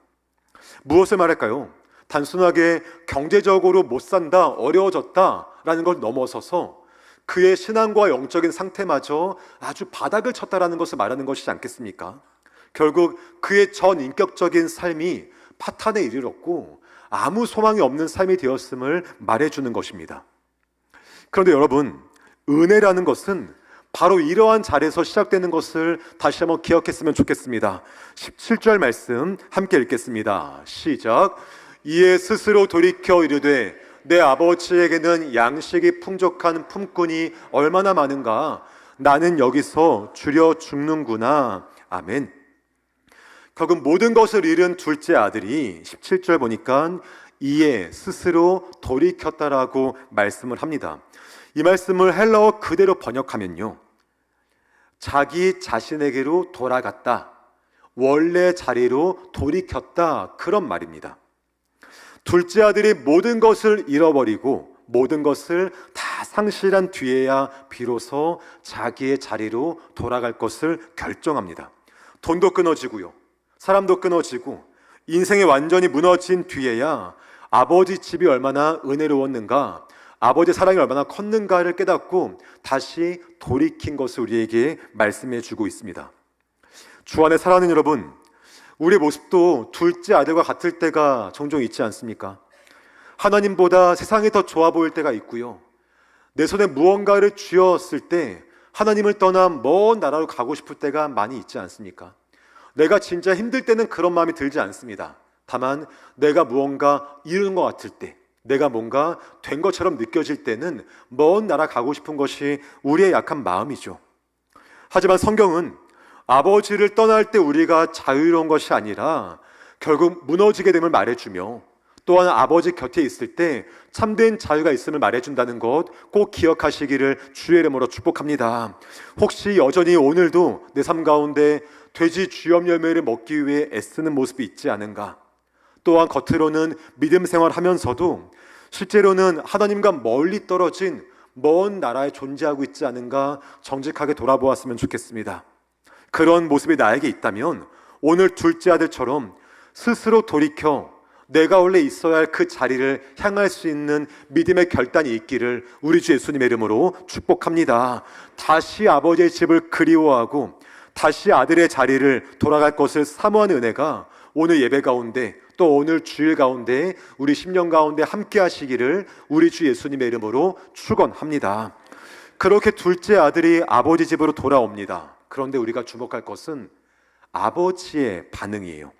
무엇을 말할까요? 단순하게 경제적으로 못 산다, 어려워졌다라는 걸 넘어서서 그의 신앙과 영적인 상태마저 아주 바닥을 쳤다라는 것을 말하는 것이지 않겠습니까? 결국 그의 전 인격적인 삶이 파탄에 이르렀고 아무 소망이 없는 삶이 되었음을 말해주는 것입니다. 그런데 여러분, 은혜라는 것은 바로 이러한 자리에서 시작되는 것을 다시 한번 기억했으면 좋겠습니다. 17절 말씀 함께 읽겠습니다. 시작. 이에 스스로 돌이켜 이르되 내 아버지에게는 양식이 풍족한 품꾼이 얼마나 많은가. 나는 여기서 줄여 죽는구나. 아멘. 결국 모든 것을 잃은 둘째 아들이 17절 보니까 이에 스스로 돌이켰다라고 말씀을 합니다. 이 말씀을 헬라어 그대로 번역하면요, 자기 자신에게로 돌아갔다, 원래 자리로 돌이켰다, 그런 말입니다. 둘째 아들이 모든 것을 잃어버리고 모든 것을 다 상실한 뒤에야 비로소 자기의 자리로 돌아갈 것을 결정합니다. 돈도 끊어지고요, 사람도 끊어지고 인생이 완전히 무너진 뒤에야 아버지 집이 얼마나 은혜로웠는가, 아버지의 사랑이 얼마나 컸는가를 깨닫고 다시 돌이킨 것을 우리에게 말씀해 주고 있습니다. 주 안에 사랑하는 여러분, 우리의 모습도 둘째 아들과 같을 때가 종종 있지 않습니까? 하나님보다 세상이 더 좋아 보일 때가 있고요, 내 손에 무언가를 쥐었을 때 하나님을 떠나 먼 나라로 가고 싶을 때가 많이 있지 않습니까? 내가 진짜 힘들 때는 그런 마음이 들지 않습니다. 다만 내가 무언가 이루는 것 같을 때, 내가 뭔가 된 것처럼 느껴질 때는 먼 나라 가고 싶은 것이 우리의 약한 마음이죠. 하지만 성경은 아버지를 떠날 때 우리가 자유로운 것이 아니라 결국 무너지게 됨을 말해주며, 또한 아버지 곁에 있을 때 참된 자유가 있음을 말해준다는 것 꼭 기억하시기를 주의 이름으로 축복합니다. 혹시 여전히 오늘도 내 삶 가운데 돼지 쥐염 열매를 먹기 위해 애쓰는 모습이 있지 않은가? 또한 겉으로는 믿음 생활하면서도 실제로는 하나님과 멀리 떨어진 먼 나라에 존재하고 있지 않은가 정직하게 돌아보았으면 좋겠습니다. 그런 모습이 나에게 있다면 오늘 둘째 아들처럼 스스로 돌이켜 내가 원래 있어야 할 그 자리를 향할 수 있는 믿음의 결단이 있기를 우리 주 예수님의 이름으로 축복합니다. 다시 아버지의 집을 그리워하고 다시 아들의 자리를 돌아갈 것을 사모하는 은혜가 오늘 예배 가운데, 또 오늘 주일 가운데 우리 심령 가운데 함께 하시기를 우리 주 예수님의 이름으로 축원합니다. 그렇게 둘째 아들이 아버지 집으로 돌아옵니다. 그런데 우리가 주목할 것은 아버지의 반응이에요.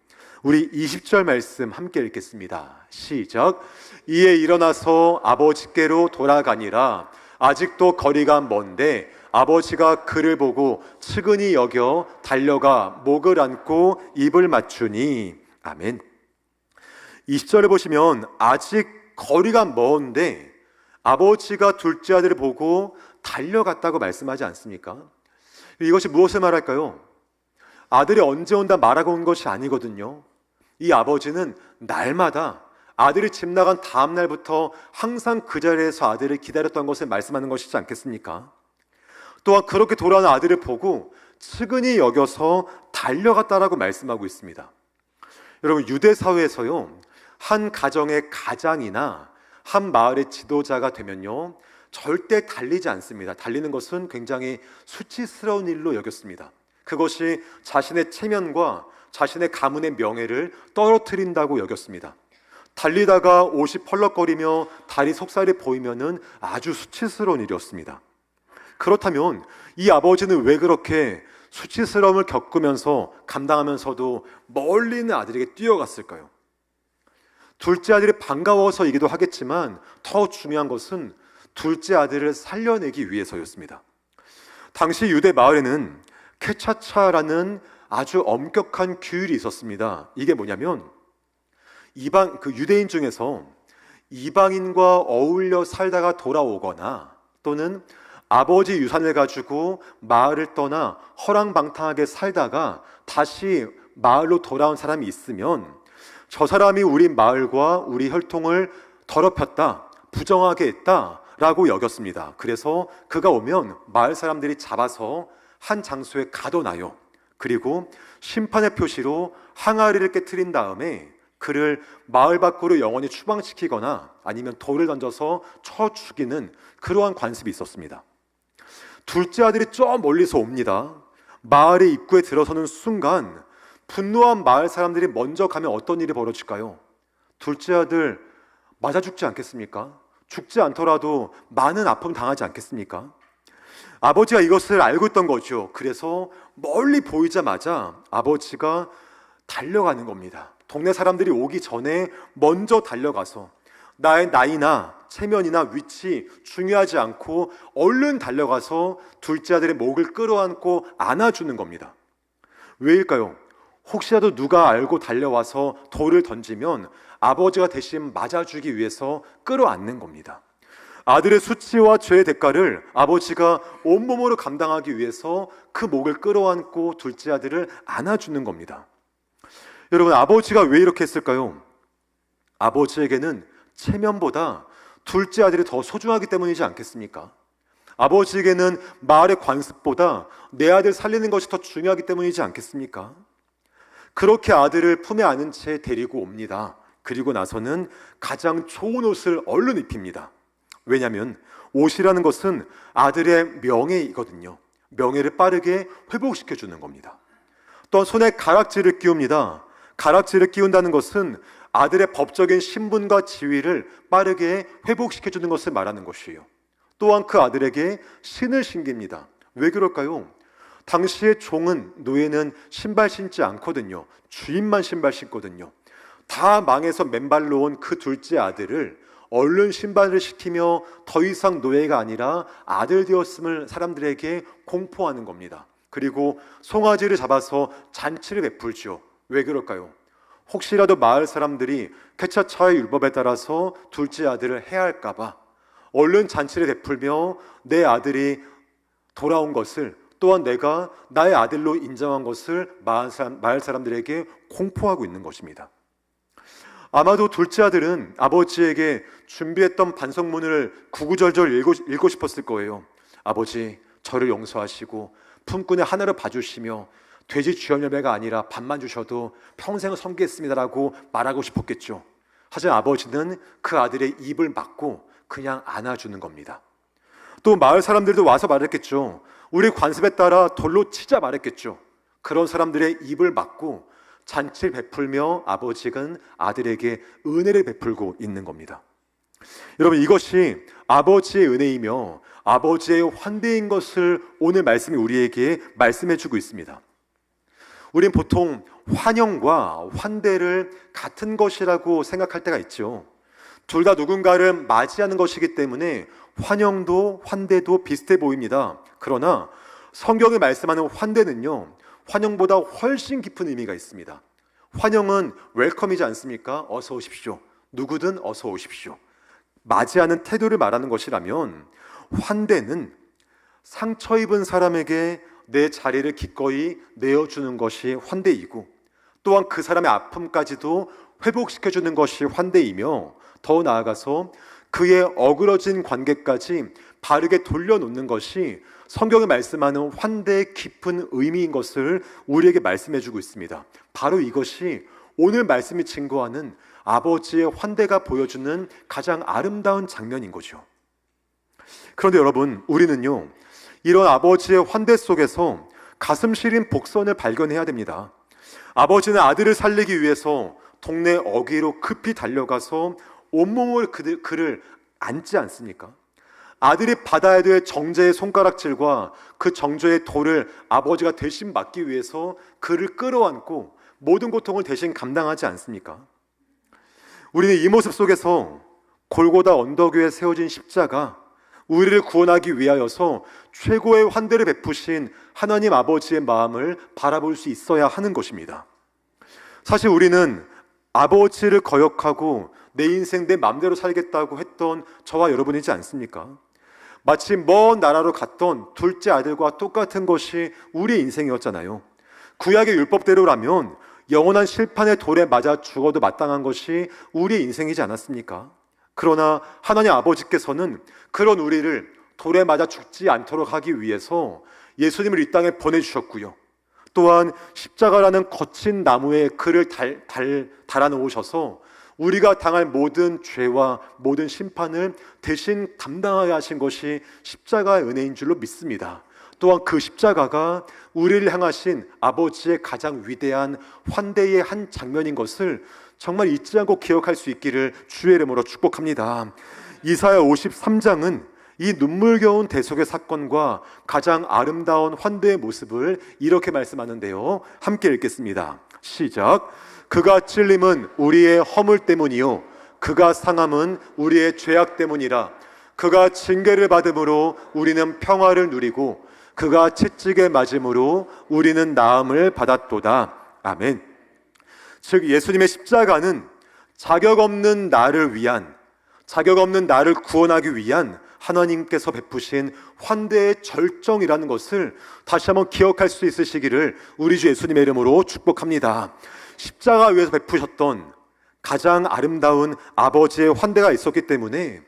우리 20절 말씀 함께 읽겠습니다. 시작. 이에 일어나서 아버지께로 돌아가니라. 아직도 거리가 먼데 아버지가 그를 보고 측은히 여겨 달려가 목을 안고 입을 맞추니. 아멘. 20절에 보시면 아직 거리가 먼데 아버지가 둘째 아들을 보고 달려갔다고 말씀하지 않습니까? 이것이 무엇을 말할까요? 아들이 언제 온다 말하고 온 것이 아니거든요. 이 아버지는 날마다 아들이 집 나간 다음 날부터 항상 그 자리에서 아들을 기다렸던 것을 말씀하는 것이지 않겠습니까? 또한 그렇게 돌아오는 아들을 보고 측은히 여겨서 달려갔다라고 말씀하고 있습니다. 여러분, 유대 사회에서요, 한 가정의 가장이나 한 마을의 지도자가 되면요, 절대 달리지 않습니다. 달리는 것은 굉장히 수치스러운 일로 여겼습니다. 그것이 자신의 체면과 자신의 가문의 명예를 떨어뜨린다고 여겼습니다. 달리다가 옷이 펄럭거리며 다리 속살이 보이면은 아주 수치스러운 일이었습니다. 그렇다면 이 아버지는 왜 그렇게 수치스러움을 겪으면서 감당하면서도 멀리 있는 아들에게 뛰어갔을까요? 둘째 아들이 반가워서이기도 하겠지만 더 중요한 것은 둘째 아들을 살려내기 위해서였습니다. 당시 유대 마을에는 케차차라는 아주 엄격한 규율이 있었습니다. 이게 뭐냐면 유대인 중에서 이방인과 어울려 살다가 돌아오거나 또는 아버지 유산을 가지고 마을을 떠나 허랑방탕하게 살다가 다시 마을로 돌아온 사람이 있으면 저 사람이 우리 마을과 우리 혈통을 더럽혔다, 부정하게 했다라고 여겼습니다. 그래서 그가 오면 마을 사람들이 잡아서 한 장소에 가둬놔요. 그리고 심판의 표시로 항아리를 깨트린 다음에 그를 마을 밖으로 영원히 추방시키거나 아니면 돌을 던져서 쳐 죽이는 그러한 관습이 있었습니다. 둘째 아들이 저 멀리서 옵니다. 마을의 입구에 들어서는 순간 분노한 마을 사람들이 먼저 가면 어떤 일이 벌어질까요? 둘째 아들 맞아 죽지 않겠습니까? 죽지 않더라도 많은 아픔 당하지 않겠습니까? 아버지가 이것을 알고 있던 거죠. 그래서 멀리 보이자마자 아버지가 달려가는 겁니다. 동네 사람들이 오기 전에 먼저 달려가서 나의 나이나 체면이나 위치 중요하지 않고 얼른 달려가서 둘째 아들의 목을 끌어안고 안아주는 겁니다. 왜일까요? 혹시라도 누가 알고 달려와서 돌을 던지면 아버지가 대신 맞아주기 위해서 끌어안는 겁니다. 아들의 수치와 죄의 대가를 아버지가 온몸으로 감당하기 위해서 그 목을 끌어안고 둘째 아들을 안아주는 겁니다. 여러분, 아버지가 왜 이렇게 했을까요? 아버지에게는 체면보다 둘째 아들이 더 소중하기 때문이지 않겠습니까? 아버지에게는 마을의 관습보다 내 아들 살리는 것이 더 중요하기 때문이지 않겠습니까? 그렇게 아들을 품에 안은 채 데리고 옵니다. 그리고 나서는 가장 좋은 옷을 얼른 입힙니다. 왜냐하면 옷이라는 것은 아들의 명예이거든요. 명예를 빠르게 회복시켜주는 겁니다. 또 손에 가락지를 끼웁니다. 가락지를 끼운다는 것은 아들의 법적인 신분과 지위를 빠르게 회복시켜주는 것을 말하는 것이에요. 또한 그 아들에게 신을 신깁니다. 왜 그럴까요? 당시의 종은, 노예는 신발 신지 않거든요. 주인만 신발 신거든요. 다 망해서 맨발로 온 그 둘째 아들을 얼른 신발을 시키며 더 이상 노예가 아니라 아들 되었음을 사람들에게 공포하는 겁니다. 그리고 송아지를 잡아서 잔치를 베풀죠. 왜 그럴까요? 혹시라도 마을 사람들이 케차차의 율법에 따라서 둘째 아들을 해할까 봐 얼른 잔치를 베풀며 내 아들이 돌아온 것을, 또한 내가 나의 아들로 인정한 것을 마을 사람들에게 공포하고 있는 것입니다. 아마도 둘째 아들은 아버지에게 준비했던 반성문을 구구절절 읽고 싶었을 거예요. 아버지, 저를 용서하시고 품꾼의 하나를 봐주시며 돼지 쥐열매가 아니라 밥만 주셔도 평생 섬기겠습니다라고 말하고 싶었겠죠. 하지만 아버지는 그 아들의 입을 막고 그냥 안아주는 겁니다. 또 마을 사람들도 와서 말했겠죠. 우리 관습에 따라 돌로 치자 말했겠죠. 그런 사람들의 입을 막고 잔치를 베풀며 아버지는 아들에게 은혜를 베풀고 있는 겁니다. 여러분, 이것이 아버지의 은혜이며 아버지의 환대인 것을 오늘 말씀이 우리에게 말씀해주고 있습니다. 우린 보통 환영과 환대를 같은 것이라고 생각할 때가 있죠. 둘 다 누군가를 맞이하는 것이기 때문에 환영도 환대도 비슷해 보입니다. 그러나 성경이 말씀하는 환대는요, 환영보다 훨씬 깊은 의미가 있습니다. 환영은 웰컴이지 않습니까? 어서 오십시오. 누구든 어서 오십시오. 맞이하는 태도를 말하는 것이라면, 환대는 상처 입은 사람에게 내 자리를 기꺼이 내어주는 것이 환대이고, 또한 그 사람의 아픔까지도 회복시켜주는 것이 환대이며, 더 나아가서 그의 어그러진 관계까지 바르게 돌려놓는 것이 성경이 말씀하는 환대의 깊은 의미인 것을 우리에게 말씀해주고 있습니다. 바로 이것이 오늘 말씀이 증거하는 아버지의 환대가 보여주는 가장 아름다운 장면인 거죠. 그런데 여러분, 우리는요, 이런 아버지의 환대 속에서 가슴 시린 복선을 발견해야 됩니다. 아버지는 아들을 살리기 위해서 동네 어귀로 급히 달려가서 온몸을 그를 안지 않습니까? 아들이 받아야 될 정죄의 손가락질과 그 정죄의 돌을 아버지가 대신 맡기 위해서 그를 끌어안고 모든 고통을 대신 감당하지 않습니까? 우리는 이 모습 속에서 골고다 언덕 위에 세워진 십자가, 우리를 구원하기 위하여서 최고의 환대를 베푸신 하나님 아버지의 마음을 바라볼 수 있어야 하는 것입니다. 사실 우리는 아버지를 거역하고 내 인생 내 마음대로 살겠다고 했던 저와 여러분이지 않습니까? 마치 먼 나라로 갔던 둘째 아들과 똑같은 것이 우리의 인생이었잖아요. 구약의 율법대로라면 영원한 실판의 돌에 맞아 죽어도 마땅한 것이 우리의 인생이지 않았습니까? 그러나 하나님 아버지께서는 그런 우리를 돌에 맞아 죽지 않도록 하기 위해서 예수님을 이 땅에 보내주셨고요. 또한 십자가라는 거친 나무에 그를 달아놓으셔서 우리가 당할 모든 죄와 모든 심판을 대신 감당하게 하신 것이 십자가의 은혜인 줄로 믿습니다. 또한 그 십자가가 우리를 향하신 아버지의 가장 위대한 환대의 한 장면인 것을 정말 잊지 않고 기억할 수 있기를 주의 이름으로 축복합니다. 이사야 53장은 이 눈물겨운 대속의 사건과 가장 아름다운 환대의 모습을 이렇게 말씀하는데요. 함께 읽겠습니다. 시작. 그가 찔림은 우리의 허물 때문이요 그가 상함은 우리의 죄악 때문이라. 그가 징계를 받음으로 우리는 평화를 누리고 그가 채찍에 맞음으로 우리는 나음을 받았도다. 아멘. 즉 예수님의 십자가는 자격 없는 나를 구원하기 위한 하나님께서 베푸신 환대의 절정이라는 것을 다시 한번 기억할 수 있으시기를 우리 주 예수님의 이름으로 축복합니다. 십자가 위에서 베푸셨던 가장 아름다운 아버지의 환대가 있었기 때문에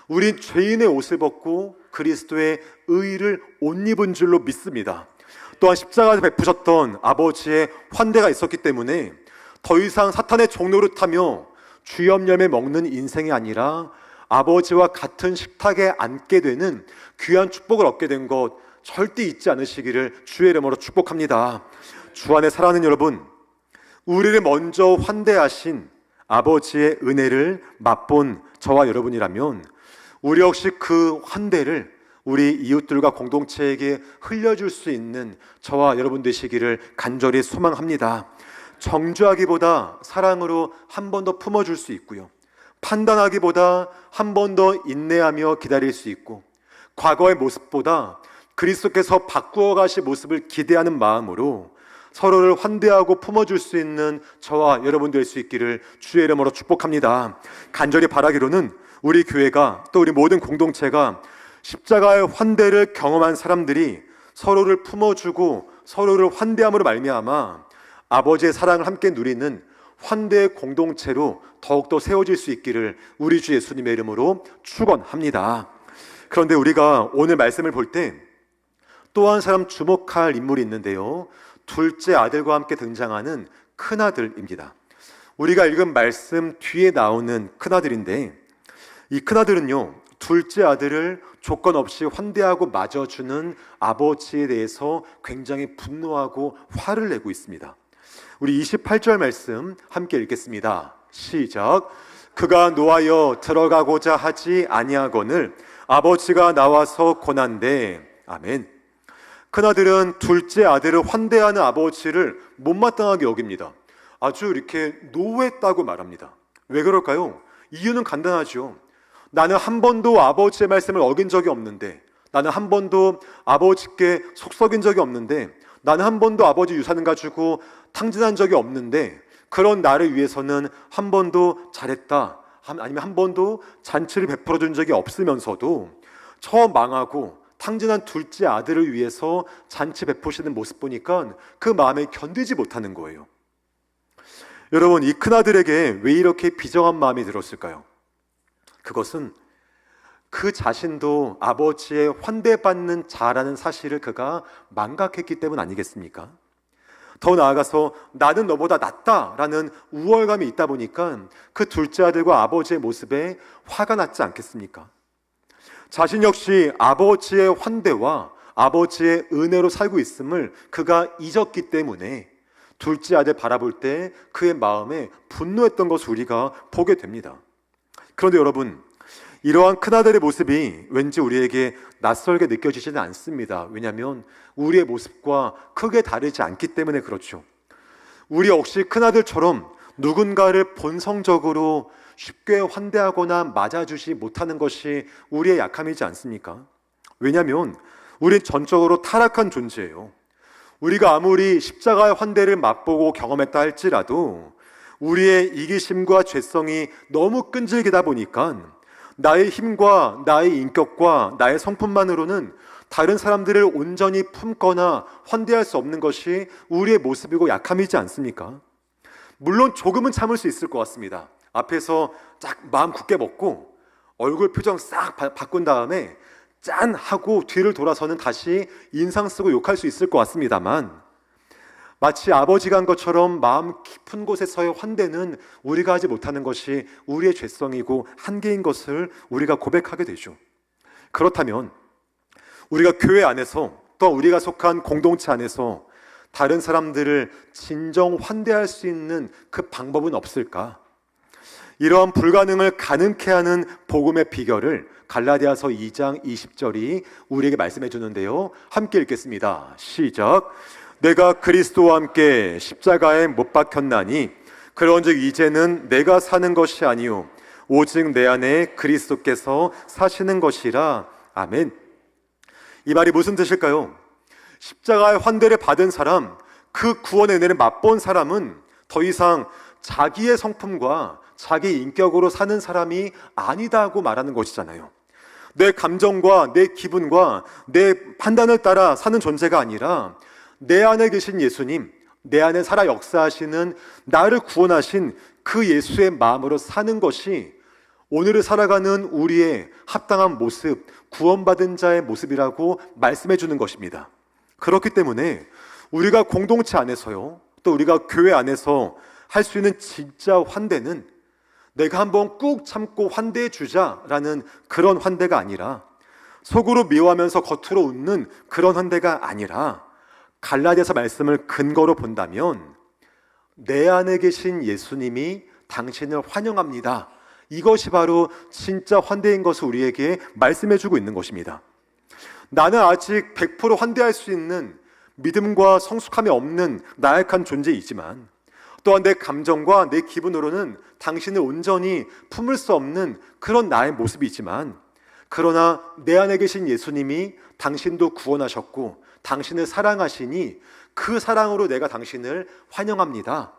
우리 죄인의 옷을 벗고 그리스도의 의를 옷 입은 줄로 믿습니다. 또한 십자가에서 베푸셨던 아버지의 환대가 있었기 때문에 더 이상 사탄의 종노릇하며 주염 열매 먹는 인생이 아니라 아버지와 같은 식탁에 앉게 되는 귀한 축복을 얻게 된 것 절대 잊지 않으시기를 주의 이름으로 축복합니다. 주 안에 사랑하는 여러분, 우리를 먼저 환대하신 아버지의 은혜를 맛본 저와 여러분이라면 우리 역시 그 환대를 우리 이웃들과 공동체에게 흘려줄 수 있는 저와 여러분 되시기를 간절히 소망합니다. 정죄하기보다 사랑으로 한 번 더 품어줄 수 있고요, 판단하기보다 한 번 더 인내하며 기다릴 수 있고, 과거의 모습보다 그리스도께서 바꾸어 가실 모습을 기대하는 마음으로 서로를 환대하고 품어줄 수 있는 저와 여러분 될 수 있기를 주의 이름으로 축복합니다. 간절히 바라기로는 우리 교회가 또 우리 모든 공동체가 십자가의 환대를 경험한 사람들이 서로를 품어주고 서로를 환대함으로 말미암아 아버지의 사랑을 함께 누리는 환대의 공동체로 더욱더 세워질 수 있기를 우리 주 예수님의 이름으로 축원합니다. 그런데 우리가 오늘 말씀을 볼 때 또 한 사람 주목할 인물이 있는데요, 둘째 아들과 함께 등장하는 큰아들입니다. 우리가 읽은 말씀 뒤에 나오는 큰아들인데, 이 큰아들은요, 둘째 아들을 조건 없이 환대하고 맞아주는 아버지에 대해서 굉장히 분노하고 화를 내고 있습니다. 우리 28절 말씀 함께 읽겠습니다. 시작. 그가 노하여 들어가고자 하지 아니하거늘 아버지가 나와서 권한대. 아멘. 큰아들은 둘째 아들을 환대하는 아버지를 못마땅하게 여깁니다. 아주 이렇게 노했다고 말합니다. 왜 그럴까요? 이유는 간단하죠. 나는 한 번도 아버지의 말씀을 어긴 적이 없는데, 나는 한 번도 아버지께 속썩인 적이 없는데, 나는 한 번도 아버지 유산을 가지고 탕진한 적이 없는데, 그런 나를 위해서는 한 번도 잘했다, 아니면 한 번도 잔치를 베풀어 준 적이 없으면서도 저 망하고 탕진한 둘째 아들을 위해서 잔치 베푸시는 모습 보니까 그 마음에 견디지 못하는 거예요. 여러분, 이 큰아들에게 왜 이렇게 비정한 마음이 들었을까요? 그것은 그 자신도 아버지의 환대받는 자라는 사실을 그가 망각했기 때문 아니겠습니까? 더 나아가서 나는 너보다 낫다라는 우월감이 있다 보니까 그 둘째 아들과 아버지의 모습에 화가 났지 않겠습니까? 자신 역시 아버지의 환대와 아버지의 은혜로 살고 있음을 그가 잊었기 때문에 둘째 아들 바라볼 때 그의 마음에 분노했던 것을 우리가 보게 됩니다. 그런데 여러분, 이러한 큰아들의 모습이 왠지 우리에게 낯설게 느껴지지는 않습니다. 왜냐하면 우리의 모습과 크게 다르지 않기 때문에 그렇죠. 우리 역시 큰아들처럼 누군가를 본성적으로 쉽게 환대하거나 맞아주지 못하는 것이 우리의 약함이지 않습니까? 왜냐하면 우린 전적으로 타락한 존재예요. 우리가 아무리 십자가의 환대를 맛보고 경험했다 할지라도 우리의 이기심과 죄성이 너무 끈질기다 보니까 나의 힘과 나의 인격과 나의 성품만으로는 다른 사람들을 온전히 품거나 환대할 수 없는 것이 우리의 모습이고 약함이지 않습니까? 물론 조금은 참을 수 있을 것 같습니다. 앞에서 딱 마음 굳게 먹고 얼굴 표정 싹 바꾼 다음에 짠 하고 뒤를 돌아서는 다시 인상 쓰고 욕할 수 있을 것 같습니다만, 마치 아버지가 한 것처럼 마음 깊은 곳에서의 환대는 우리가 하지 못하는 것이 우리의 죄성이고 한계인 것을 우리가 고백하게 되죠. 그렇다면 우리가 교회 안에서 또 우리가 속한 공동체 안에서 다른 사람들을 진정 환대할 수 있는 그 방법은 없을까? 이러한 불가능을 가능케 하는 복음의 비결을 갈라디아서 2장 20절이 우리에게 말씀해 주는데요. 함께 읽겠습니다. 시작. 내가 그리스도와 함께 십자가에 못 박혔나니 그런즉 이제는 내가 사는 것이 아니요 오직 내 안에 그리스도께서 사시는 것이라. 아멘. 이 말이 무슨 뜻일까요? 십자가의 환대를 받은 사람, 그 구원의 은혜를 맛본 사람은 더 이상 자기의 성품과 자기 인격으로 사는 사람이 아니다고 말하는 것이잖아요. 내 감정과 내 기분과 내 판단을 따라 사는 존재가 아니라 내 안에 계신 예수님, 내 안에 살아 역사하시는 나를 구원하신 그 예수의 마음으로 사는 것이 오늘을 살아가는 우리의 합당한 모습, 구원받은 자의 모습이라고 말씀해 주는 것입니다. 그렇기 때문에 우리가 공동체 안에서요, 또 우리가 교회 안에서 할 수 있는 진짜 환대는 내가 한번 꾹 참고 환대해 주자라는 그런 환대가 아니라, 속으로 미워하면서 겉으로 웃는 그런 환대가 아니라, 갈라디아서 말씀을 근거로 본다면 내 안에 계신 예수님이 당신을 환영합니다. 이것이 바로 진짜 환대인 것을 우리에게 말씀해 주고 있는 것입니다. 나는 아직 100% 환대할 수 있는 믿음과 성숙함이 없는 나약한 존재이지만, 또한 내 감정과 내 기분으로는 당신을 온전히 품을 수 없는 그런 나의 모습이지만, 그러나 내 안에 계신 예수님이 당신도 구원하셨고 당신을 사랑하시니 그 사랑으로 내가 당신을 환영합니다.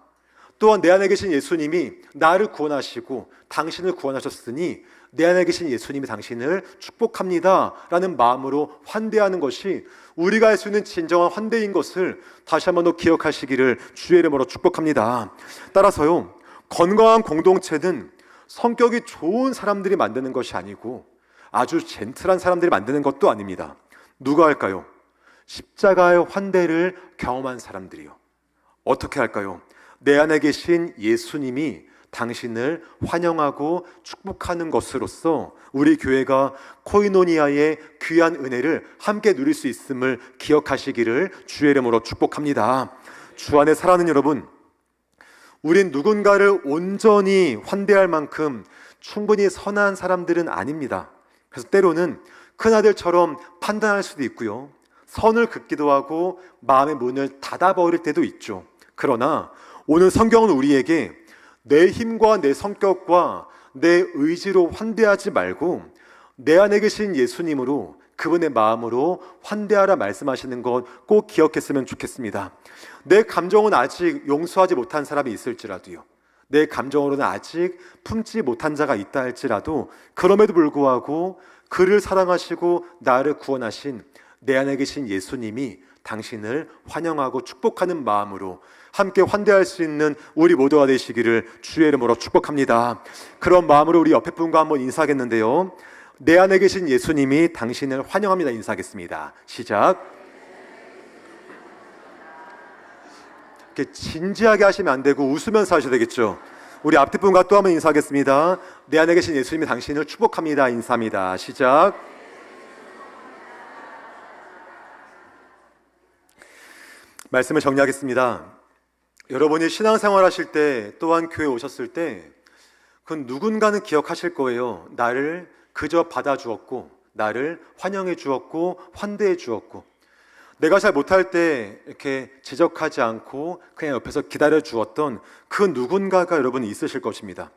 또한 내 안에 계신 예수님이 나를 구원하시고 당신을 구원하셨으니 내 안에 계신 예수님이 당신을 축복합니다 라는 마음으로 환대하는 것이 우리가 할 수 있는 진정한 환대인 것을 다시 한번 더 기억하시기를 주의 이름으로 축복합니다. 따라서요, 건강한 공동체는 성격이 좋은 사람들이 만드는 것이 아니고 아주 젠틀한 사람들이 만드는 것도 아닙니다. 누가 할까요? 십자가의 환대를 경험한 사람들이요. 어떻게 할까요? 내 안에 계신 예수님이 당신을 환영하고 축복하는 것으로서 우리 교회가 코이노니아의 귀한 은혜를 함께 누릴 수 있음을 기억하시기를 주의 이름으로 축복합니다. 주 안에 사랑하는 여러분, 우린 누군가를 온전히 환대할 만큼 충분히 선한 사람들은 아닙니다. 그래서 때로는 큰아들처럼 판단할 수도 있고요, 선을 긋기도 하고 마음의 문을 닫아버릴 때도 있죠. 그러나 오늘 성경은 우리에게 내 힘과 내 성격과 내 의지로 환대하지 말고 내 안에 계신 예수님으로, 그분의 마음으로 환대하라 말씀하시는 것 꼭 기억했으면 좋겠습니다. 내 감정은 아직 용서하지 못한 사람이 있을지라도요, 내 감정으로는 아직 품지 못한 자가 있다 할지라도, 그럼에도 불구하고 그를 사랑하시고 나를 구원하신 내 안에 계신 예수님이 당신을 환영하고 축복하는 마음으로 함께 환대할 수 있는 우리 모두가 되시기를 주의 이름으로 축복합니다. 그런 마음으로 우리 옆에 분과 한번 인사하겠는데요, 내 안에 계신 예수님이 당신을 환영합니다. 인사하겠습니다. 시작. 이렇게 진지하게 하시면 안 되고 웃으면서 하셔야 되겠죠. 우리 앞에 분과 또 한번 인사하겠습니다. 내 안에 계신 예수님이 당신을 축복합니다. 인사합니다. 시작. 말씀을 정리하겠습니다. 여러분이 신앙생활 하실 때, 또한 교회 오셨을 때, 그 누군가는 기억하실 거예요. 나를 그저 받아주었고, 나를 환영해 주었고, 환대해 주었고, 내가 잘 못할 때 이렇게 지적하지 않고 그냥 옆에서 기다려 주었던 그 누군가가 여러분 있으실 것입니다.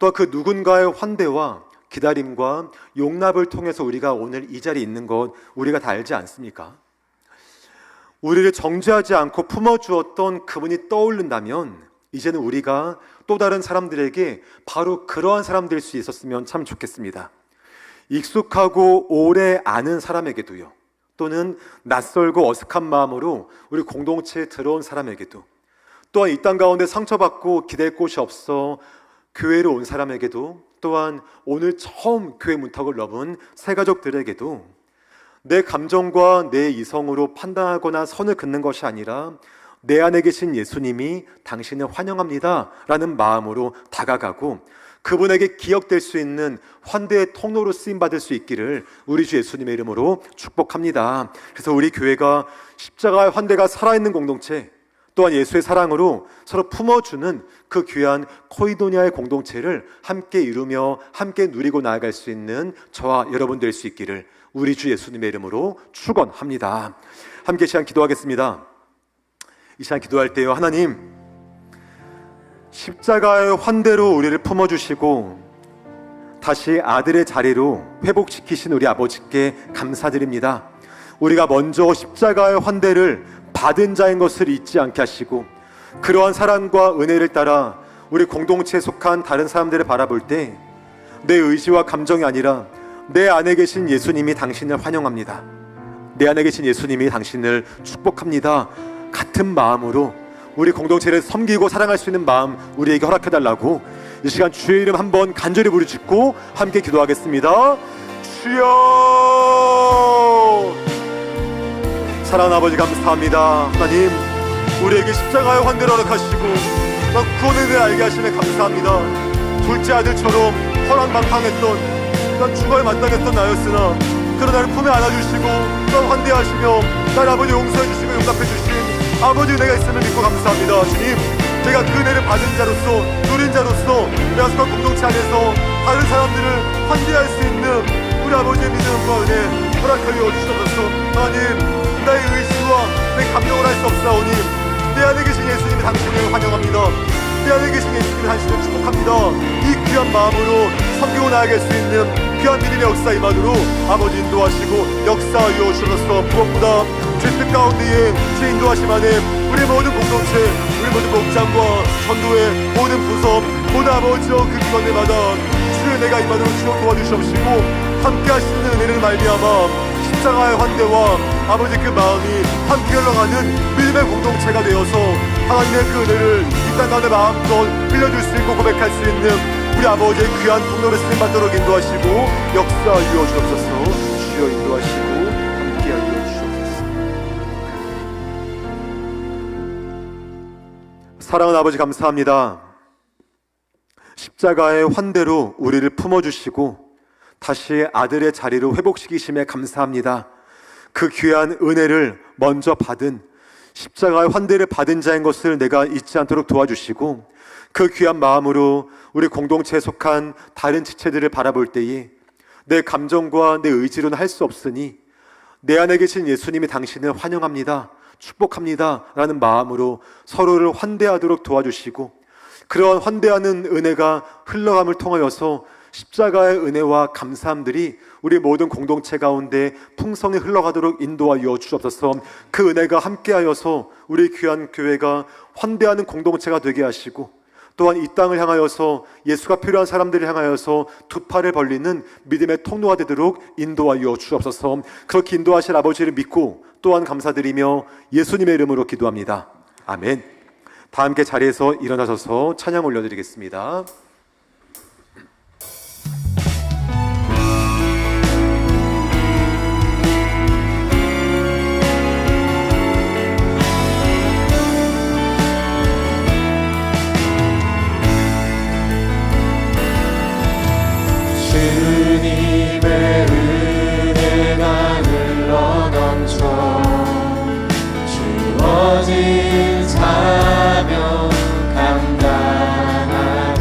또 그 누군가의 환대와 기다림과 용납을 통해서 우리가 오늘 이 자리에 있는 것 우리가 다 알지 않습니까? 우리를 정죄하지 않고 품어주었던 그분이 떠오른다면 이제는 우리가 또 다른 사람들에게 바로 그러한 사람들 수 있었으면 참 좋겠습니다. 익숙하고 오래 아는 사람에게도요, 또는 낯설고 어색한 마음으로 우리 공동체에 들어온 사람에게도, 또한 이 땅 가운데 상처받고 기댈 곳이 없어 교회로 온 사람에게도, 또한 오늘 처음 교회 문턱을 넘은 새 가족들에게도 내 감정과 내 이성으로 판단하거나 선을 긋는 것이 아니라 내 안에 계신 예수님이 당신을 환영합니다 라는 마음으로 다가가고 그분에게 기억될 수 있는 환대의 통로로 쓰임받을 수 있기를 우리 주 예수님의 이름으로 축복합니다. 그래서 우리 교회가 십자가의 환대가 살아있는 공동체, 또한 예수의 사랑으로 서로 품어주는 그 귀한 코이도니아의 공동체를 함께 이루며 함께 누리고 나아갈 수 있는 저와 여러분 될 수 있기를 우리 주 예수님의 이름으로 축원합니다. 함께 시간 기도하겠습니다. 이 시간 기도할 때요, 하나님, 십자가의 환대로 우리를 품어주시고 다시 아들의 자리로 회복시키신 우리 아버지께 감사드립니다. 우리가 먼저 십자가의 환대를 받은 자인 것을 잊지 않게 하시고 그러한 사랑과 은혜를 따라 우리 공동체에 속한 다른 사람들을 바라볼 때 내 의지와 감정이 아니라 내 안에 계신 예수님이 당신을 환영합니다, 내 안에 계신 예수님이 당신을 축복합니다 같은 마음으로 우리 공동체를 섬기고 사랑할 수 있는 마음 우리에게 허락해달라고 이 시간 주의 이름 한번 간절히 부르짖고 함께 기도하겠습니다. 주여! 사랑하는 아버지 감사합니다. 하나님, 우리에게 십자가의 환대를 허락하시고 구원의 은혜를 알게 하시네 감사합니다. 둘째 아들처럼 허랑방탕했던, 난 죽어야 마땅했던 나였으나 그런 나를 품에 안아주시고 난 환대하시며 날 아버지 용서해주시고 용납해주신 아버지 은혜가 있음을 믿고 감사합니다. 주님, 제가 그 은혜를 받은 자로서, 누린 자로서 내가 속한 공동체 안에서 다른 사람들을 환대할 수 있는 우리 아버지의 믿음과 은혜 허락하여 주셔서 하나님, 나의 의지와 내 감정을 할 수 없사오니 내 안에 계신 예수님이 당신을 환영합니다. 내 안에 계신 예수님이 당신을 축복합니다. 이 귀한 마음으로 섬기고 나아갈 수 있는 귀한 믿음의 역사 임하도록 아버지 인도하시고 역사하여 주셔서 무엇보다 죄뜻 가운데에 제 인도하심 안에 우리 모든 공동체, 우리 모든 목장과 전도의 모든 부서, 모든 아버지여 그 기관들마다 주의 은혜가 임하도록 주여 도와주시옵시고 함께 하시는 은혜를 말미암아 십자가의 환대와 아버지 그 마음이 함께 흘러가는 믿음의 공동체가 되어서 하나님의 그 은혜를 이 땅 가운데 마음껏 흘려줄 수 있고 고백할 수 있는 우리 아버지의 귀한 통로를 쓰임받도록 인도하시고 역사하여 주옵소서. 주여 인도하시고 함께하여 주옵소서. 사랑하는 아버지 감사합니다. 십자가의 환대로 우리를 품어주시고 다시 아들의 자리로 회복시키심에 감사합니다. 그 귀한 은혜를 먼저 받은, 십자가의 환대를 받은 자인 것을 내가 잊지 않도록 도와주시고 그 귀한 마음으로 우리 공동체에 속한 다른 지체들을 바라볼 때에 내 감정과 내 의지로는 할 수 없으니 내 안에 계신 예수님이 당신을 환영합니다, 축복합니다 라는 마음으로 서로를 환대하도록 도와주시고 그러한 환대하는 은혜가 흘러감을 통하여서 십자가의 은혜와 감사함들이 우리 모든 공동체 가운데 풍성히 흘러가도록 인도하여 주옵소서. 그 은혜가 함께하여서 우리 귀한 교회가 환대하는 공동체가 되게 하시고 또한 이 땅을 향하여서 예수가 필요한 사람들을 향하여서 두 팔을 벌리는 믿음의 통로가 되도록 인도하여 주옵소서. 그렇게 인도하실 아버지를 믿고 또한 감사드리며 예수님의 이름으로 기도합니다. 아멘. 다 함께 자리에서 일어나셔서 찬양 올려드리겠습니다. 주님의 은혜가 흘러넘쳐 주어진 사명 감당하네.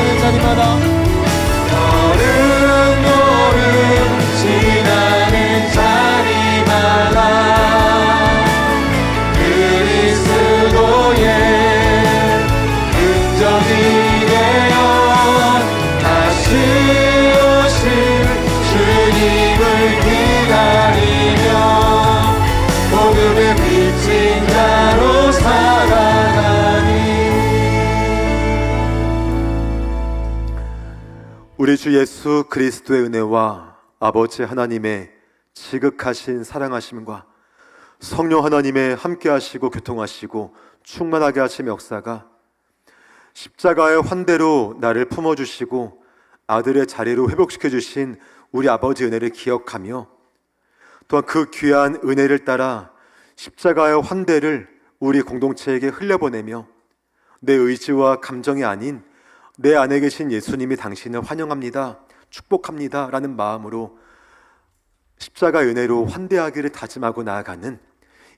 지나가는 자리마다 걸음 지나는 자리마다 그리스도의 흔적이 되어 다시 오실 주님을 기다리며 복음의 비친 자로 살아가니. 우리 주 예수 그리스도의 은혜와 아버지 하나님의 지극하신 사랑하심과 성령 하나님의 함께하시고 교통하시고 충만하게 하심 역사가 십자가의 환대로 나를 품어주시고 아들의 자리로 회복시켜주신 우리 아버지 은혜를 기억하며 또한 그 귀한 은혜를 따라 십자가의 환대를 우리 공동체에게 흘려보내며 내 의지와 감정이 아닌 내 안에 계신 예수님이 당신을 환영합니다, 축복합니다 라는 마음으로 십자가의 은혜로 환대하기를 다짐하고 나아가는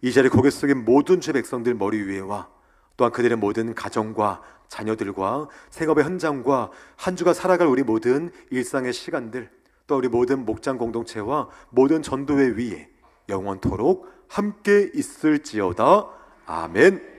이 자리 고개 숙인 모든 주의 백성들 머리 위에와 또한 그들의 모든 가정과 자녀들과 생업의 현장과 한 주가 살아갈 우리 모든 일상의 시간들, 또 우리 모든 목장 공동체와 모든 전도회 위에 영원토록 함께 있을지어다. 아멘.